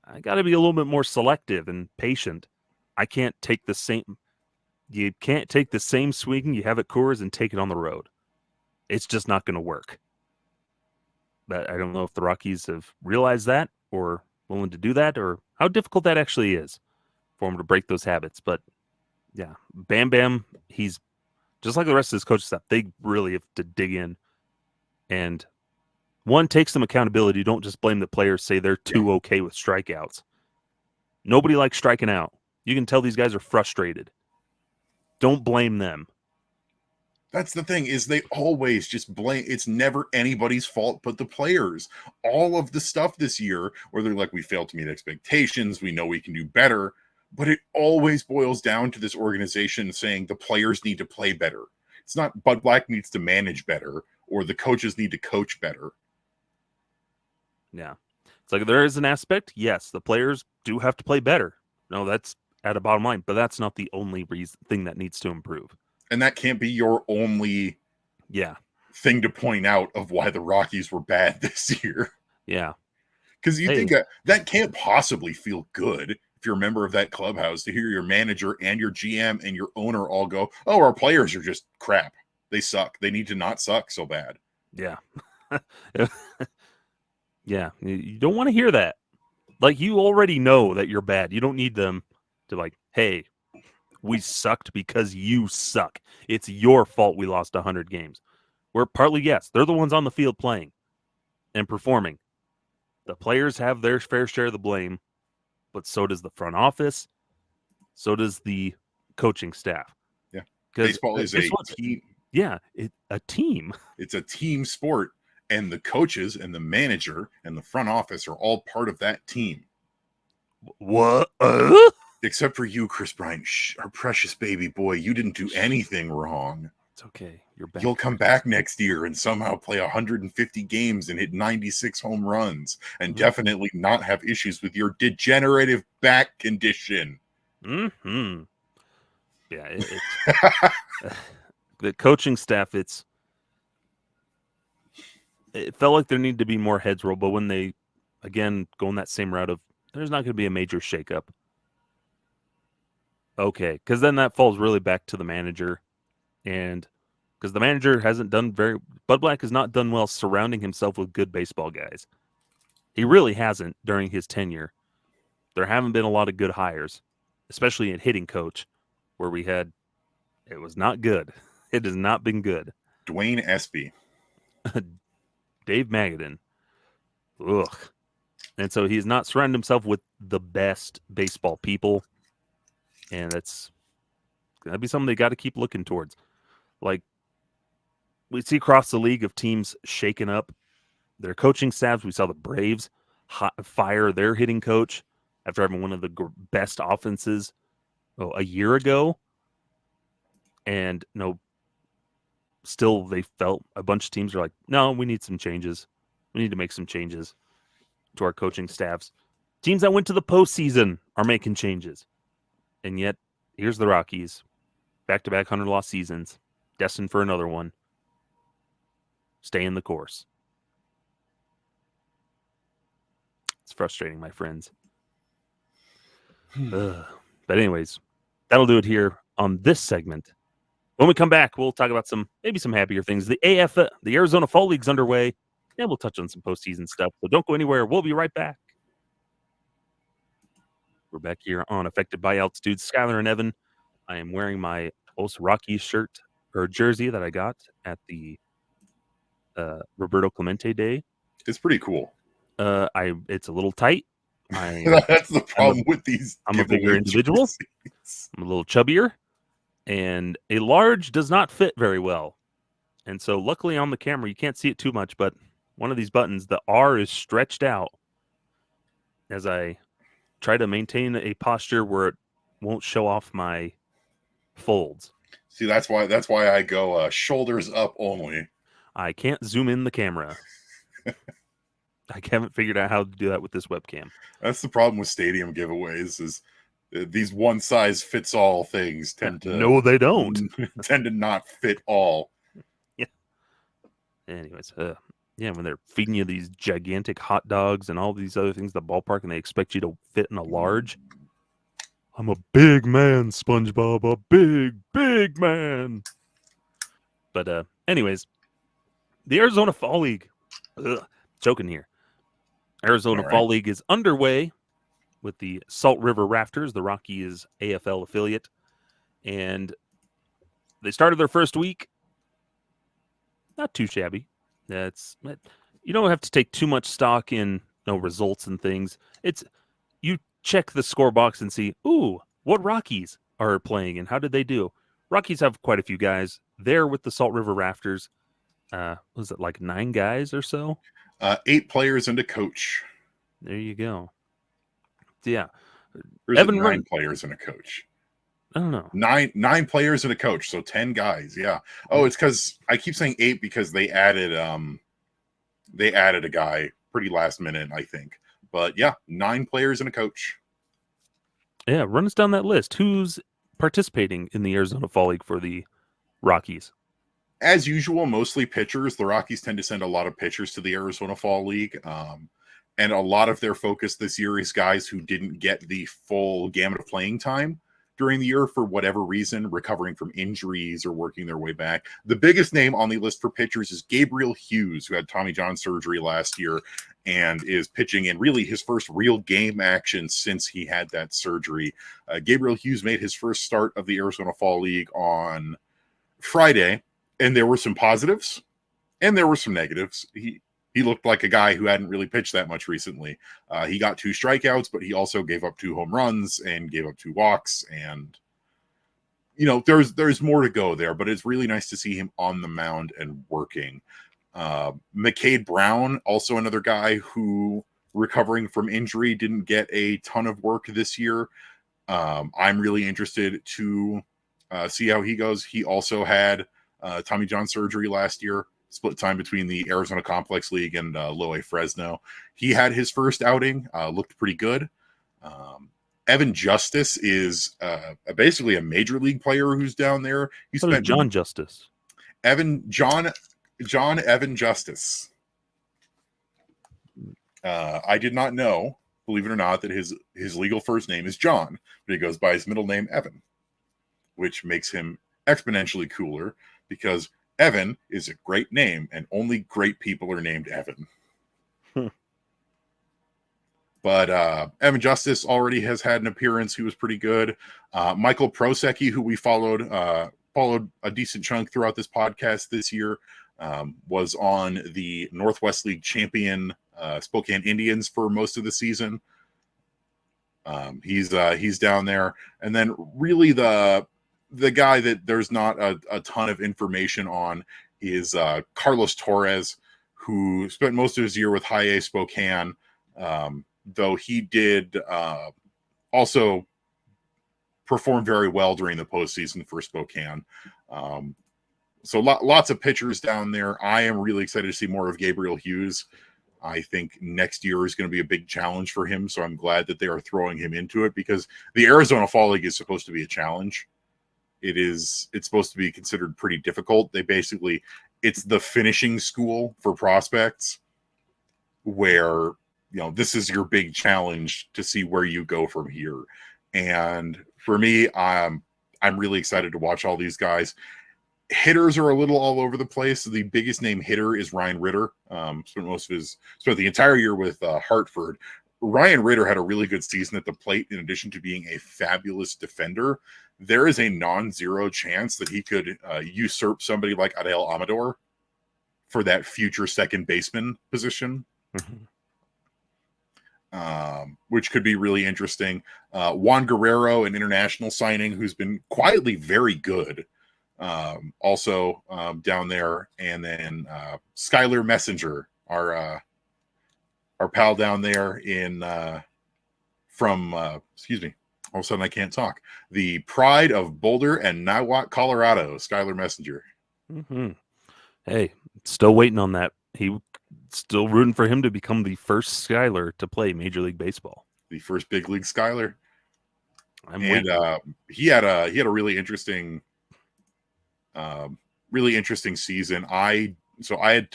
I got to be a little bit more selective and patient. You can't take the same swing you have at Coors and take it on the road. It's just not going to work. But I don't know if the Rockies have realized that or willing to do that, or how difficult that actually is for them to break those habits. But yeah, Bam Bam, he's just like the rest of his coaching staff. They really have to dig in and take some accountability. Don't just blame the players, say they're too okay with strikeouts. Nobody likes striking out. You can tell these guys are frustrated. Don't blame them. That's the thing, is they always just blame. It's never anybody's fault but the players. All of the stuff this year where they're like, we failed to meet expectations, we know we can do better, but it always boils down to this organization saying the players need to play better. It's not Bud Black needs to manage better or the coaches need to coach better. Yeah. It's like there is an aspect, yes, the players do have to play better. No, that's at a bottom line, but that's not the only thing that needs to improve. And that can't be your only thing to point out of why the Rockies were bad this year. Yeah. Because you think that can't possibly feel good if you're a member of that clubhouse to hear your manager and your GM and your owner all go, oh, our players are just crap. They suck. They need to not suck so bad. Yeah. Yeah. You don't want to hear that. Like, you already know that you're bad. You don't need them to like, hey, we sucked because you suck. It's your fault we lost 100 games. We're partly, yes, they're the ones on the field playing and performing. The players have their fair share of the blame, but so does the front office. So does the coaching staff. Yeah. Baseball is a team. Yeah, a team. It's a team sport, and the coaches and the manager and the front office are all part of that team. What? Except for you, Chris Bryant. Shh, our precious baby boy. You didn't do anything wrong. It's okay. You're back. You'll come back next year and somehow play 150 games and hit 96 home runs and definitely not have issues with your degenerative back condition. Mm-hmm. Yeah. The coaching staff, it felt like there needed to be more heads roll, but when they, again, go in that same route of there's not going to be a major shakeup. Okay, because then that falls really back to the manager And because the manager hasn't done Bud Black has not done well surrounding himself with good baseball guys. He really hasn't during his tenure. There haven't been a lot of good hires, especially at hitting coach, where it was not good. It has not been good. Dwayne Espy. Dave Magadan. Ugh. And so he's not surrounded himself with the best baseball people. And that'd be something they got to keep looking towards. Like, we see across the league of teams shaking up their coaching staffs. We saw the Braves fire their hitting coach after having one of the best offenses a year ago. And still they felt a bunch of teams are like, no, we need some changes. We need to make some changes to our coaching staffs. Teams that went to the postseason are making changes. And yet, here's the Rockies. Back-to-back 100-loss seasons. Destined for another one. Stay in the course. It's frustrating, my friends. But anyways, that'll do it here on this segment. When we come back, we'll talk about maybe some happier things. The Arizona Fall League's underway, and we'll touch on some postseason stuff. So don't go anywhere. We'll be right back. We're back here on Affected by Altitude. Skyler and Evan. I am wearing my Os Rockies shirt or jersey that I got at the Roberto Clemente Day. It's pretty cool. It's a little tight. That's the problem with these. I'm a bigger individual. Jerseys. I'm a little chubbier. And a large does not fit very well. And so luckily on the camera, you can't see it too much, but one of these buttons, the R is stretched out as I try to maintain a posture where it won't show off my folds. See, that's why I go shoulders up only. I can't zoom in the camera. I haven't figured out how to do that with this webcam. That's the problem with stadium giveaways is these one size fits all things tend to No, they don't. tend to not fit all. Yeah. Anyways, when they're feeding you these gigantic hot dogs and all these other things at the ballpark and they expect you to fit in a large. I'm a big man, SpongeBob, a big man. But anyways, the Arizona Fall League. Choking here. Arizona Fall League is underway with the Salt River Rafters, the Rockies AFL affiliate. And they started their first week. Not too shabby. You don't have to take too much stock in results and things. You check the score box and see, what Rockies are playing and how did they do? Rockies have quite a few guys there with the Salt River Rafters. Was it like 9 guys or so? 8 players and a coach. There you go. Yeah. Evan 9 players and a coach. I don't know. 9 players and a coach, so 10 guys. Yeah. Oh, it's because I keep saying 8 because they added a guy pretty last minute, I think. But yeah, 9 players and a coach. Yeah, run us down that list. Who's participating in the Arizona Fall League for the Rockies? As usual, mostly pitchers. The Rockies tend to send a lot of pitchers to the Arizona Fall League. And a lot of their focus this year is guys who didn't get the full gamut of playing time during the year for whatever reason, recovering from injuries or working their way back. The biggest name on the list for pitchers is Gabriel Hughes, who had Tommy John surgery last year and is pitching in really his first real game action since he had that surgery. Gabriel Hughes made his first start of the Arizona Fall League on Friday, and there were some positives and there were some negatives. He looked like a guy who hadn't really pitched that much recently. He got 2 strikeouts, but he also gave up 2 home runs and gave up 2 walks. And, there's more to go there, but it's really nice to see him on the mound and working. McCade Brown, also another guy who, recovering from injury, didn't get a ton of work this year. I'm really interested to see how he goes. He also had Tommy John surgery last year. Split time between the Arizona Complex League and Loe Fresno. He had his first outing, looked pretty good. Evan Justice is basically a major league player who's down there. He spent John Justice. John Evan Justice. I did not know, believe it or not, that his legal first name is John, but he goes by his middle name Evan, which makes him exponentially cooler because Evan is a great name, and only great people are named Evan. But Evan Justice already has had an appearance. He was pretty good. Michael Prosecki, who we followed a decent chunk throughout this podcast this year, was on the Northwest League champion Spokane Indians for most of the season. He's down there. And then really the guy that there's not a ton of information on is Carlos Torres, who spent most of his year with High A Spokane, though he did also perform very well during the postseason for Spokane. So lots of pitchers down there. I am really excited to see more of Gabriel Hughes. I think next year is going to be a big challenge for him, so I'm glad that they are throwing him into it because the Arizona Fall League is supposed to be a challenge. It's supposed to be considered pretty difficult. It's the finishing school for prospects where, this is your big challenge to see where you go from here. And for me, I'm really excited to watch all these guys. Hitters are a little all over the place. The biggest name hitter is Ryan Ritter. Spent the entire year with Hartford. Ryan Ritter had a really good season at the plate. In addition to being a fabulous defender, there is a non-zero chance that he could usurp somebody like Adel Amador for that future second baseman position, which could be really interesting. Juan Guerrero, an international signing who's been quietly very good. Also down there, and then Skyler Messenger, our pal down there in excuse me, all of a sudden I can't talk. The pride of Boulder and Niwot, Colorado, Skyler Messenger. Hey, still waiting on that. Still rooting for him to become the first Skyler to play Major League Baseball. The first big league Skyler. Waiting. He had a really interesting season. I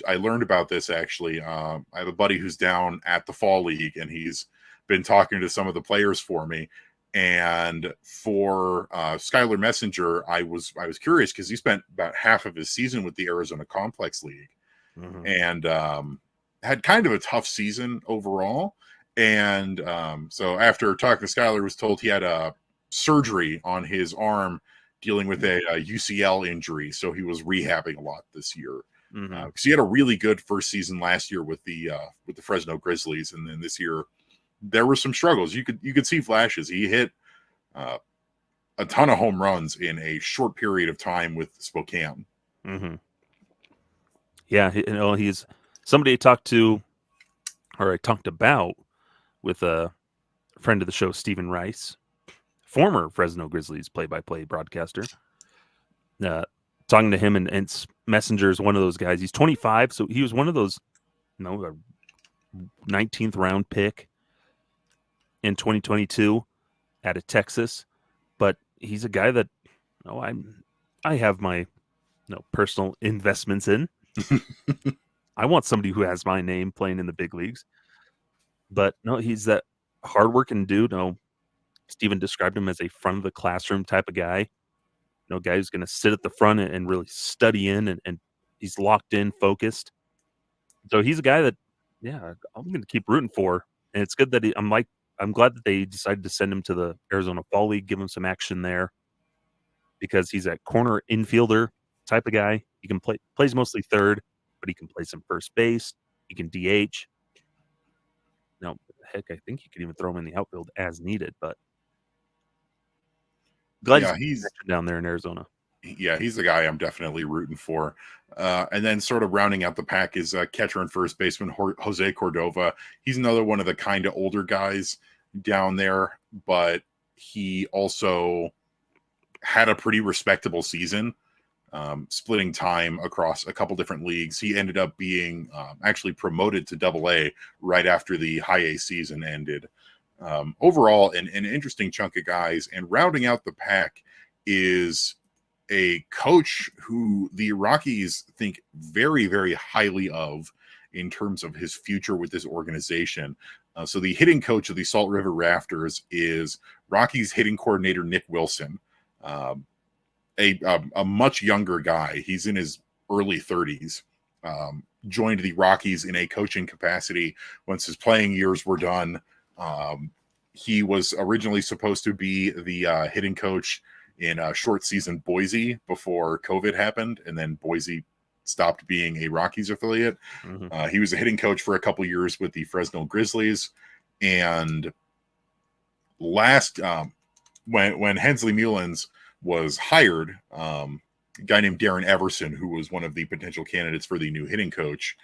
learned about this actually. I have a buddy who's down at the Fall League, and he's been talking to some of the players for me. And for Skyler Messenger, I was curious because he spent about half of his season with the Arizona Complex League, and had kind of a tough season overall. And so after talking to Skyler, was told he had a surgery on his arm, dealing with a UCL injury, so he was rehabbing a lot this year. Because he had a really good first season last year with the Fresno Grizzlies, and then this year there were some struggles. You could see flashes. He hit a ton of home runs in a short period of time with Spokane. Yeah, he's somebody I talked about with a friend of the show, Stephen Rice, former Fresno Grizzlies play-by-play broadcaster. Talking to him, and Messenger is one of those guys. He's 25, so he was one of those, a 19th round pick in 2022 out of Texas. But he's a guy that I have my personal investments in. I want somebody who has my name playing in the big leagues. But no, he's that hardworking dude. Steven described him as a front of the classroom type of guy. Guy who's going to sit at the front and really study in, and he's locked in, focused. So he's a guy that, I'm going to keep rooting for. And it's good that I'm glad that they decided to send him to the Arizona Fall League, give him some action there, because he's that corner infielder type of guy. He can plays mostly third, but he can play some first base. He can DH. Heck, I think you could even throw him in the outfield as needed, but glad he's down there in Arizona. Yeah, he's the guy I'm definitely rooting for. And then sort of rounding out the pack is catcher and first baseman Jose Cordova. He's another one of the kind of older guys down there, but he also had a pretty respectable season, splitting time across a couple different leagues. He ended up being actually promoted to Double-A right after the High A season ended. Overall, an interesting chunk of guys. And rounding out the pack is a coach who the Rockies think very, very highly of in terms of his future with this organization. So the hitting coach of the Salt River Rafters is Rockies hitting coordinator Nick Wilson. a much younger guy. He's in his early 30s. Joined the Rockies in a coaching capacity once his playing years were done. He was originally supposed to be the hitting coach in short season Boise before COVID happened, and then Boise stopped being a Rockies affiliate. Mm-hmm. He was a hitting coach for a couple years with the Fresno Grizzlies, and last when Hensley Mullins was hired, a guy named Darren Everson, who was one of the potential candidates for the new hitting coach,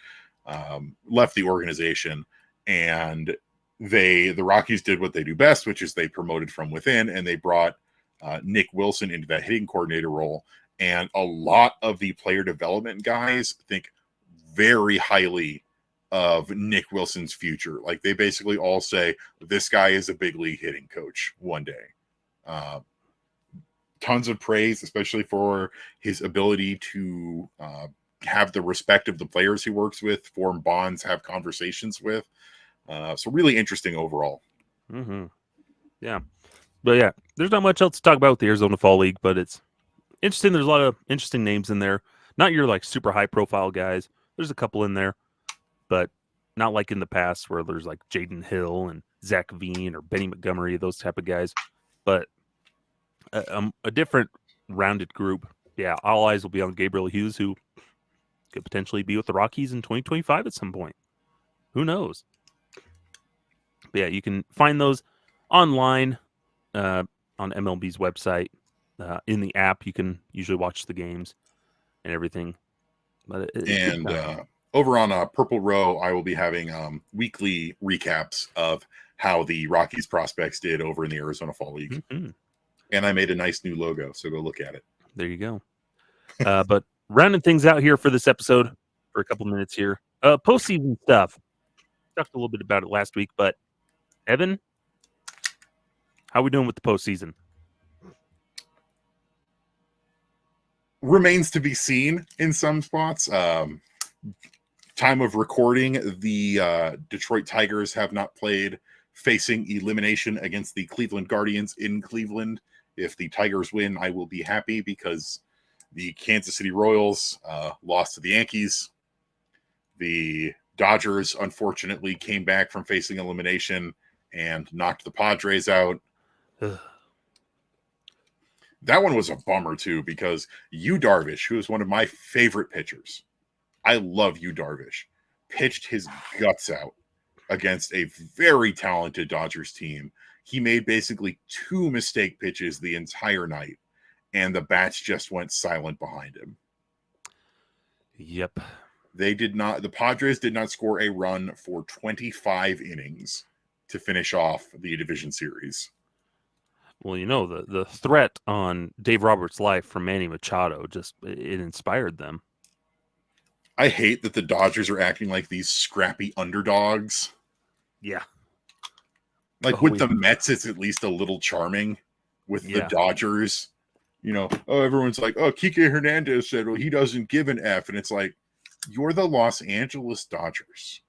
left the organization, and the Rockies did what they do best, which is they promoted from within, and they brought Nick Wilson into that hitting coordinator role. And a lot of the player development guys think very highly of Nick Wilson's future. Like, they basically all say this guy is a big league hitting coach one day. Tons of praise, especially for his ability to have the respect of the players he works with, form bonds, have conversations with. So really interesting overall. Mm-hmm. Yeah. But yeah, there's not much else to talk about with the Arizona Fall League, but it's interesting. There's a lot of interesting names in there. Not your like super high profile guys. There's a couple in there, but not like in the past where there's like Jaden Hill and Zach Veen or Benny Montgomery, those type of guys. But a different rounded group. Yeah, all eyes will be on Gabriel Hughes, who could potentially be with the Rockies in 2025 at some point. Who knows? But yeah, you can find those online on MLB's website. In the app, you can usually watch the games and everything. But over on Purple Row, I will be having weekly recaps of how the Rockies prospects did over in the Arizona Fall League. Mm-hmm. And I made a nice new logo, so go look at it. There you go. But rounding things out here for this episode for a couple minutes here. Postseason stuff. Talked a little bit about it last week, but Evan, how we doing with the postseason? Remains to be seen in some spots. Time of recording, the Detroit Tigers have not played, facing elimination against the Cleveland Guardians in Cleveland. If the Tigers win, I will be happy because the Kansas City Royals lost to the Yankees. The Dodgers, unfortunately, came back from facing elimination and knocked the Padres out. That one was a bummer, too, because Yu Darvish, who is one of my favorite pitchers, I love Yu Darvish, pitched his guts out against a very talented Dodgers team. He made basically 2 mistake pitches the entire night, and the bats just went silent behind him. Yep. The Padres did not score a run for 25 innings to finish off the division series. Well, you know, the threat on Dave Roberts' life from Manny Machado, it inspired them. I hate that the Dodgers are acting like these scrappy underdogs. Yeah. Like with the Mets, it's at least a little charming. With the Dodgers, everyone's like, oh, Kike Hernandez said, well, he doesn't give an F. And it's like, you're the Los Angeles Dodgers.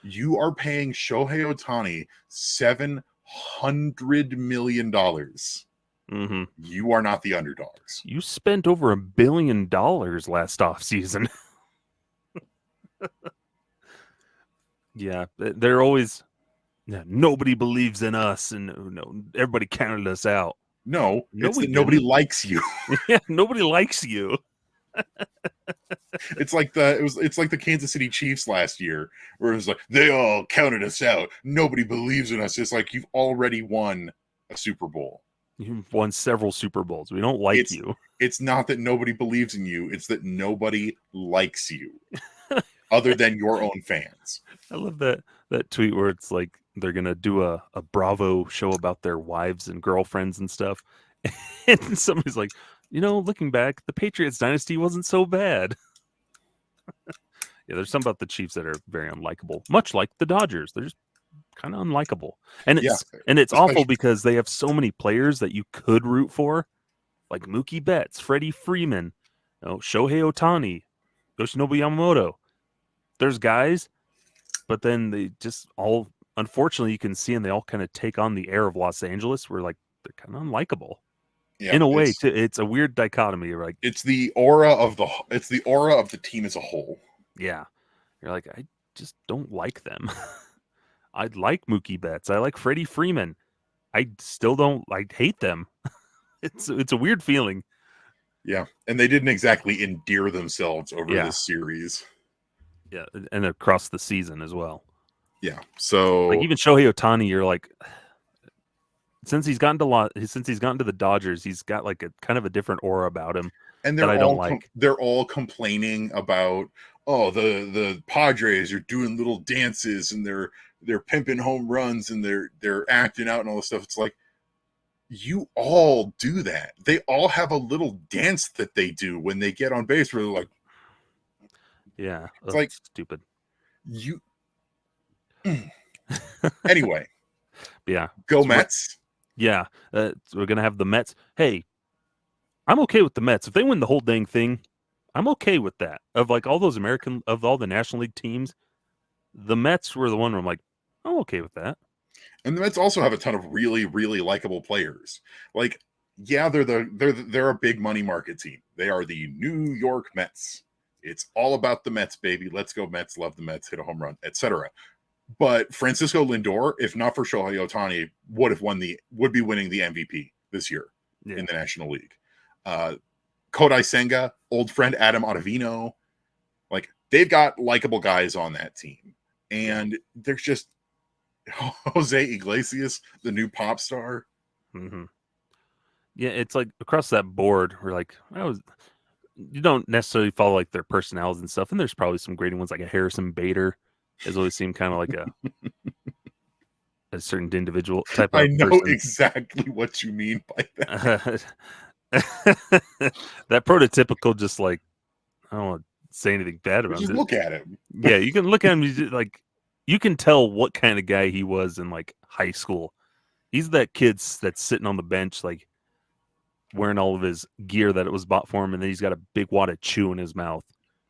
You are paying Shohei Ohtani $700 million. Mm-hmm. You are not the underdogs. You spent over $1 billion last offseason. Yeah, they're always... Yeah, nobody believes in us, and everybody counted us out. No, nobody likes you. Yeah, nobody likes you. It's like the Kansas City Chiefs last year, where it was like they all counted us out. Nobody believes in us. It's like you've already won a Super Bowl. You've won several Super Bowls. We don't like you. It's not that nobody believes in you. It's that nobody likes you, other than your own fans. I love that tweet where it's like they're gonna do a Bravo show about their wives and girlfriends and stuff, and somebody's like, looking back, the Patriots dynasty wasn't so bad. Yeah, there's some about the Chiefs that are very unlikable, much like the Dodgers. They're just kind of unlikable, and it's awful because they have so many players that you could root for, like Mookie Betts, Freddie Freeman, Shohei Ohtani, Yoshinobu Yamamoto. There's guys, but then they just all, unfortunately, you can see, and they all kind of take on the air of Los Angeles, where like they're kind of unlikable. Yeah, in a way, too. It's a weird dichotomy. You're like, it's the aura of the team as a whole. yeah, you're like, I just don't like them. I like Mookie Betts. I like Freddie Freeman. I still don't. I hate them. It's a weird feeling. Yeah, and they didn't exactly endear themselves over Yeah. this series. Yeah, and across the season as well. Yeah, so Like even Shohei Ohtani, you're like, since he's gotten to the Dodgers, he's got like a kind of a different aura about him and that I don't like. they're all complaining about, oh, the Padres are doing little dances and they're pimping home runs and they're acting out and all this stuff. It's like, you all do that. They all have a little dance that they do when they get on base where they're like, yeah, it's like stupid. You anyway, yeah, go Mets. Yeah, we're gonna have the Mets. Hey, I'm okay with the Mets if they win the whole dang thing. I'm okay with that. Of like all the National League teams, the Mets were the one where I'm like, I'm okay with that. And the Mets also have a ton of really, really likable players. Like, yeah, they're a big money market team. They are the New York Mets. It's all about the Mets, baby. Let's go Mets. Love the Mets. Hit a home run, etc. But Francisco Lindor, if not for Shohei Ohtani, would be winning the MVP this year in the National League. Kodai Senga, old friend Adam Ottavino, like they've got likable guys on that team, and there's just Jose Iglesias, the new pop star. Mm-hmm. Yeah, it's like across that board, we're like, you don't necessarily follow like their personalities and stuff, and there's probably some great ones like a Harrison Bader has always seemed kind of like a certain individual type of I know person. exactly what you mean by that. That prototypical, just like, I don't want to say anything bad about him. Just look at him. Yeah, you can look at him. Like, you can tell what kind of guy he was in like high school. He's that kid that's sitting on the bench, like wearing all of his gear that it was bought for him, and then he's got a big wad of chew in his mouth.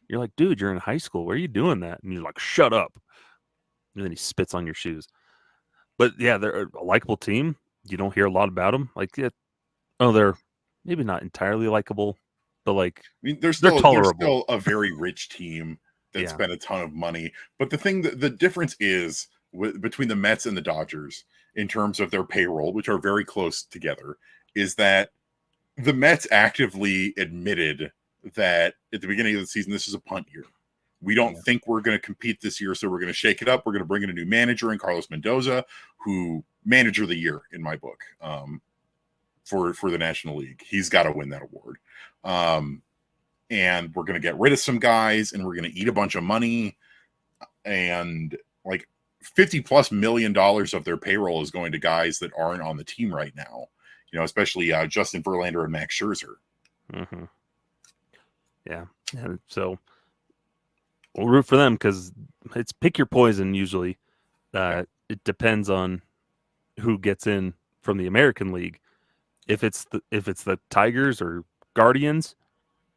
You're like, dude, you're in high school. Where are you doing that? And you're like, shut up. And then he spits on your shoes. But yeah, they're a likable team. You don't hear a lot about them. Like, they're maybe not entirely likable, but like, I mean, they're tolerable. They're still a very rich team that spent a ton of money. But the difference is between the Mets and the Dodgers in terms of their payroll, which are very close together, is that the Mets actively admitted that at the beginning of the season, this is a punt year. We don't think we're going to compete this year, so we're going to shake it up. We're going to bring in a new manager in Carlos Mendoza, who manager of the year in my book for the National League. He's got to win that award. And we're going to get rid of some guys, and we're going to eat a bunch of money. And like $50+ million of their payroll is going to guys that aren't on the team right now. You know, especially Justin Verlander and Max Scherzer. Mm-hmm. Yeah. And so we'll root for them because it's pick your poison usually. It depends on who gets in from the American League. If it's the Tigers or Guardians,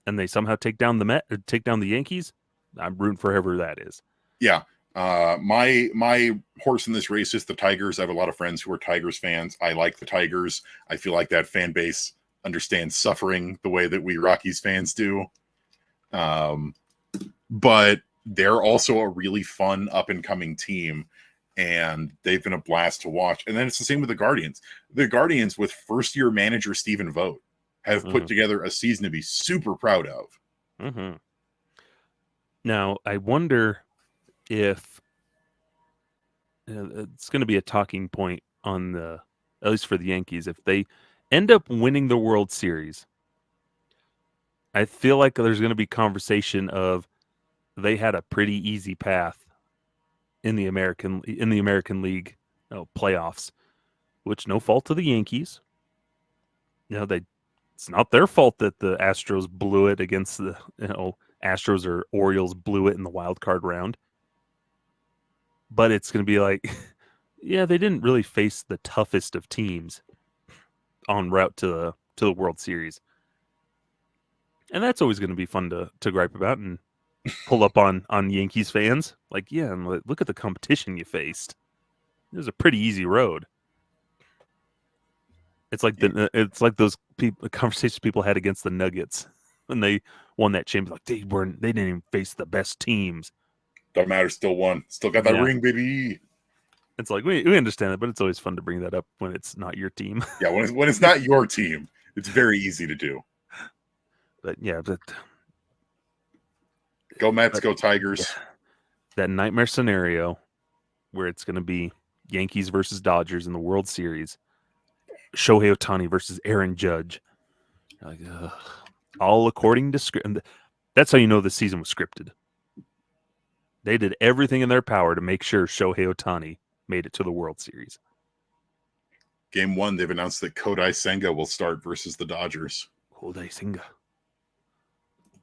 and they somehow take down the Yankees, I'm rooting for whoever that is. Yeah. My horse in this race is the Tigers. I have a lot of friends who are Tigers fans. I like the Tigers. I feel like that fan base understands suffering the way that we Rockies fans do. But they're also a really fun up and coming team, and they've been a blast to watch. And then it's the same with the Guardians. The Guardians, with first year manager Stephen Vogt, have put together a season to be super proud of. Mm-hmm. Now, I wonder if it's going to be a talking point on at least for the Yankees, if they end up winning the World Series. I feel like there's going to be conversation of they had a pretty easy path in the American League playoffs, which no fault of the Yankees. It's not their fault that the Astros blew it against the Astros or Orioles blew it in the wild card round. But it's going to be like, yeah, they didn't really face the toughest of teams en route to the World Series. And that's always going to be fun to gripe about and pull up on Yankees fans. Like, yeah, look at the competition you faced. It was a pretty easy road. It's like those conversations people had against the Nuggets when they won that championship. Like they didn't even face the best teams. Don't matter, still won. Still got that ring, baby. It's like we understand that, but it's always fun to bring that up when it's not your team. Yeah, when it's not your team, it's very easy to do. But yeah, go Mets, go Tigers. Yeah, that nightmare scenario where it's going to be Yankees versus Dodgers in the World Series, Shohei Ohtani versus Aaron Judge. Like, all according to script. That's how you know the season was scripted. They did everything in their power to make sure Shohei Ohtani made it to the World Series. Game 1, they've announced that Kodai Senga will start versus the Dodgers. Kodai Senga.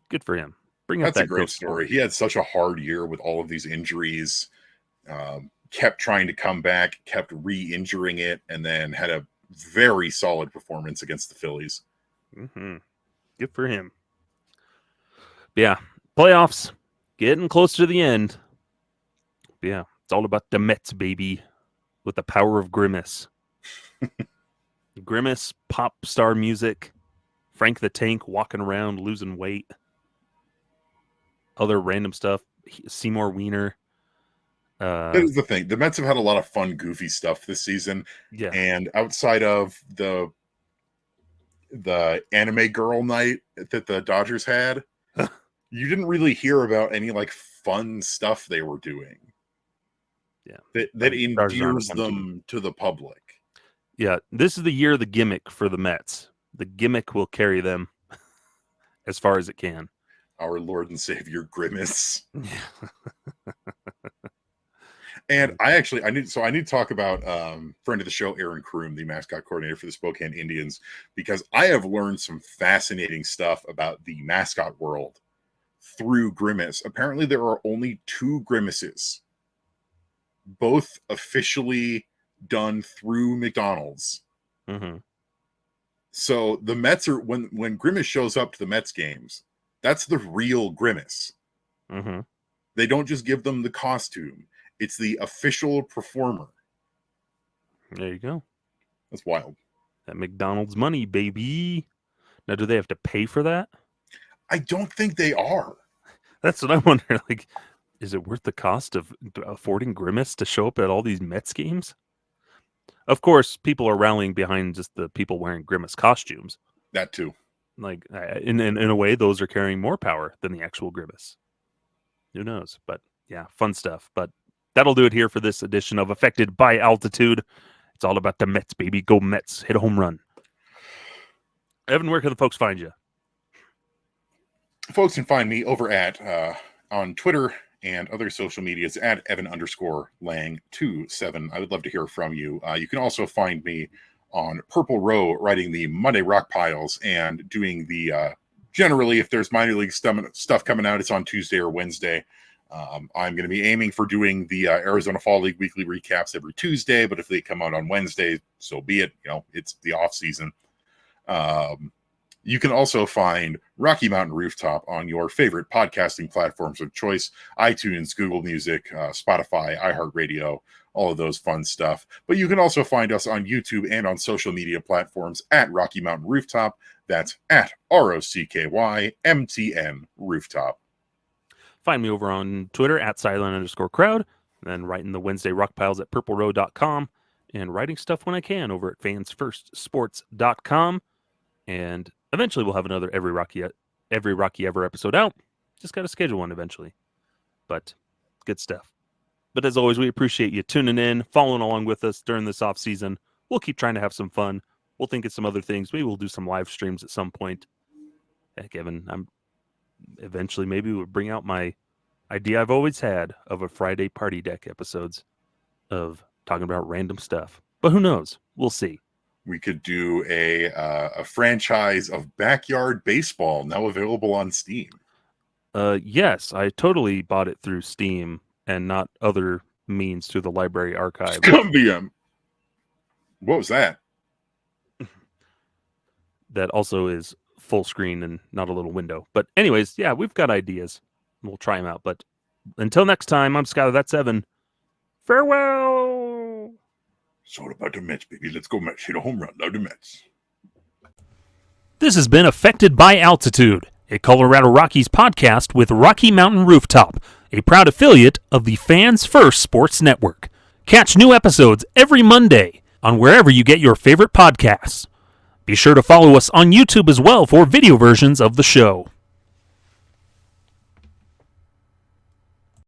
Good for him. That's a great story. He had such a hard year with all of these injuries. Kept trying to come back, kept re-injuring it, and then had a very solid performance against the Phillies. Mm-hmm. Good for him. But yeah, playoffs getting close to the end. But yeah, it's all about the Mets, baby, with the power of Grimace. Grimace, pop star music, Frank the Tank walking around losing weight, other random stuff, Seymour Wiener. That is the thing. The Mets have had a lot of fun, goofy stuff this season. Yeah. And outside of the anime girl night that the Dodgers had, you didn't really hear about any like fun stuff they were doing. Yeah. That endears them to the public. Yeah. This is the year of the gimmick for the Mets. The gimmick will carry them as far as it can. Our Lord and Savior Grimace. Yeah. And I need to talk about friend of the show, Aaron Kroom, the mascot coordinator for the Spokane Indians, because I have learned some fascinating stuff about the mascot world through Grimace. Apparently, there are only 2 Grimaces, both officially done through McDonald's. Mm-hmm. So the Mets are when Grimace shows up to the Mets games, that's the real Grimace. Mm-hmm. They don't just give them the costume. It's the official performer. There you go. That's wild. That McDonald's money, baby. Now, do they have to pay for that? I don't think they are. That's what I wonder. Like, is it worth the cost of affording Grimace to show up at all these Mets games? Of course, people are rallying behind just the people wearing Grimace costumes. That too. Like, in a way, those are carrying more power than the actual Grimace. Who knows? But yeah, fun stuff. But that'll do it here for this edition of Affected by Altitude. It's all about the Mets, baby. Go Mets. Hit a home run. Evan, where can the folks find you? Folks can find me over at on Twitter and other social medias at Evan_Lang27. I would love to hear from you. You can also find me on Purple Row writing the Monday Rock Piles and doing the generally, if there's minor league stuff coming out, it's on Tuesday or Wednesday. I'm going to be aiming for doing the Arizona Fall League weekly recaps every Tuesday, but if they come out on Wednesday, so be it. You know, it's the off season. You can also find Rocky Mountain Rooftop on your favorite podcasting platforms of choice: iTunes, Google Music, Spotify, iHeartRadio, all of those fun stuff. But you can also find us on YouTube and on social media platforms at Rocky Mountain Rooftop. That's at ROCKYMTN Rooftop. Find me over on Twitter at silent_crowd, then writing the Wednesday Rock Piles at purplerow.com, and writing stuff when I can over at fansfirstsports.com. And eventually we'll have another Every Rocky Ever episode out. Just got to schedule one eventually. But good stuff. But as always, we appreciate you tuning in, following along with us during this off season. We'll keep trying to have some fun. We'll think of some other things. Maybe we'll do some live streams at some point. Heck, Evan, eventually maybe we'll bring out my idea I've always had of a Friday party deck episodes of talking about random stuff. But who knows? We'll see. We could do a franchise of backyard baseball now available on Steam. Yes, I totally bought it through Steam and not other means through the library archive. Scumbium. What was that? That also is full screen and not a little window. But anyways, yeah, we've got ideas. We'll try them out. But until next time, I'm Skyler. That's Evan. Farewell. It's all about the Mets, baby. Let's go Mets. Hit a home run. Love the Mets. This has been Affected by Altitude, a Colorado Rockies podcast with Rocky Mountain Rooftop, a proud affiliate of the Fans First Sports Network. Catch new episodes every Monday on wherever you get your favorite podcasts. Be sure to follow us on YouTube as well for video versions of the show.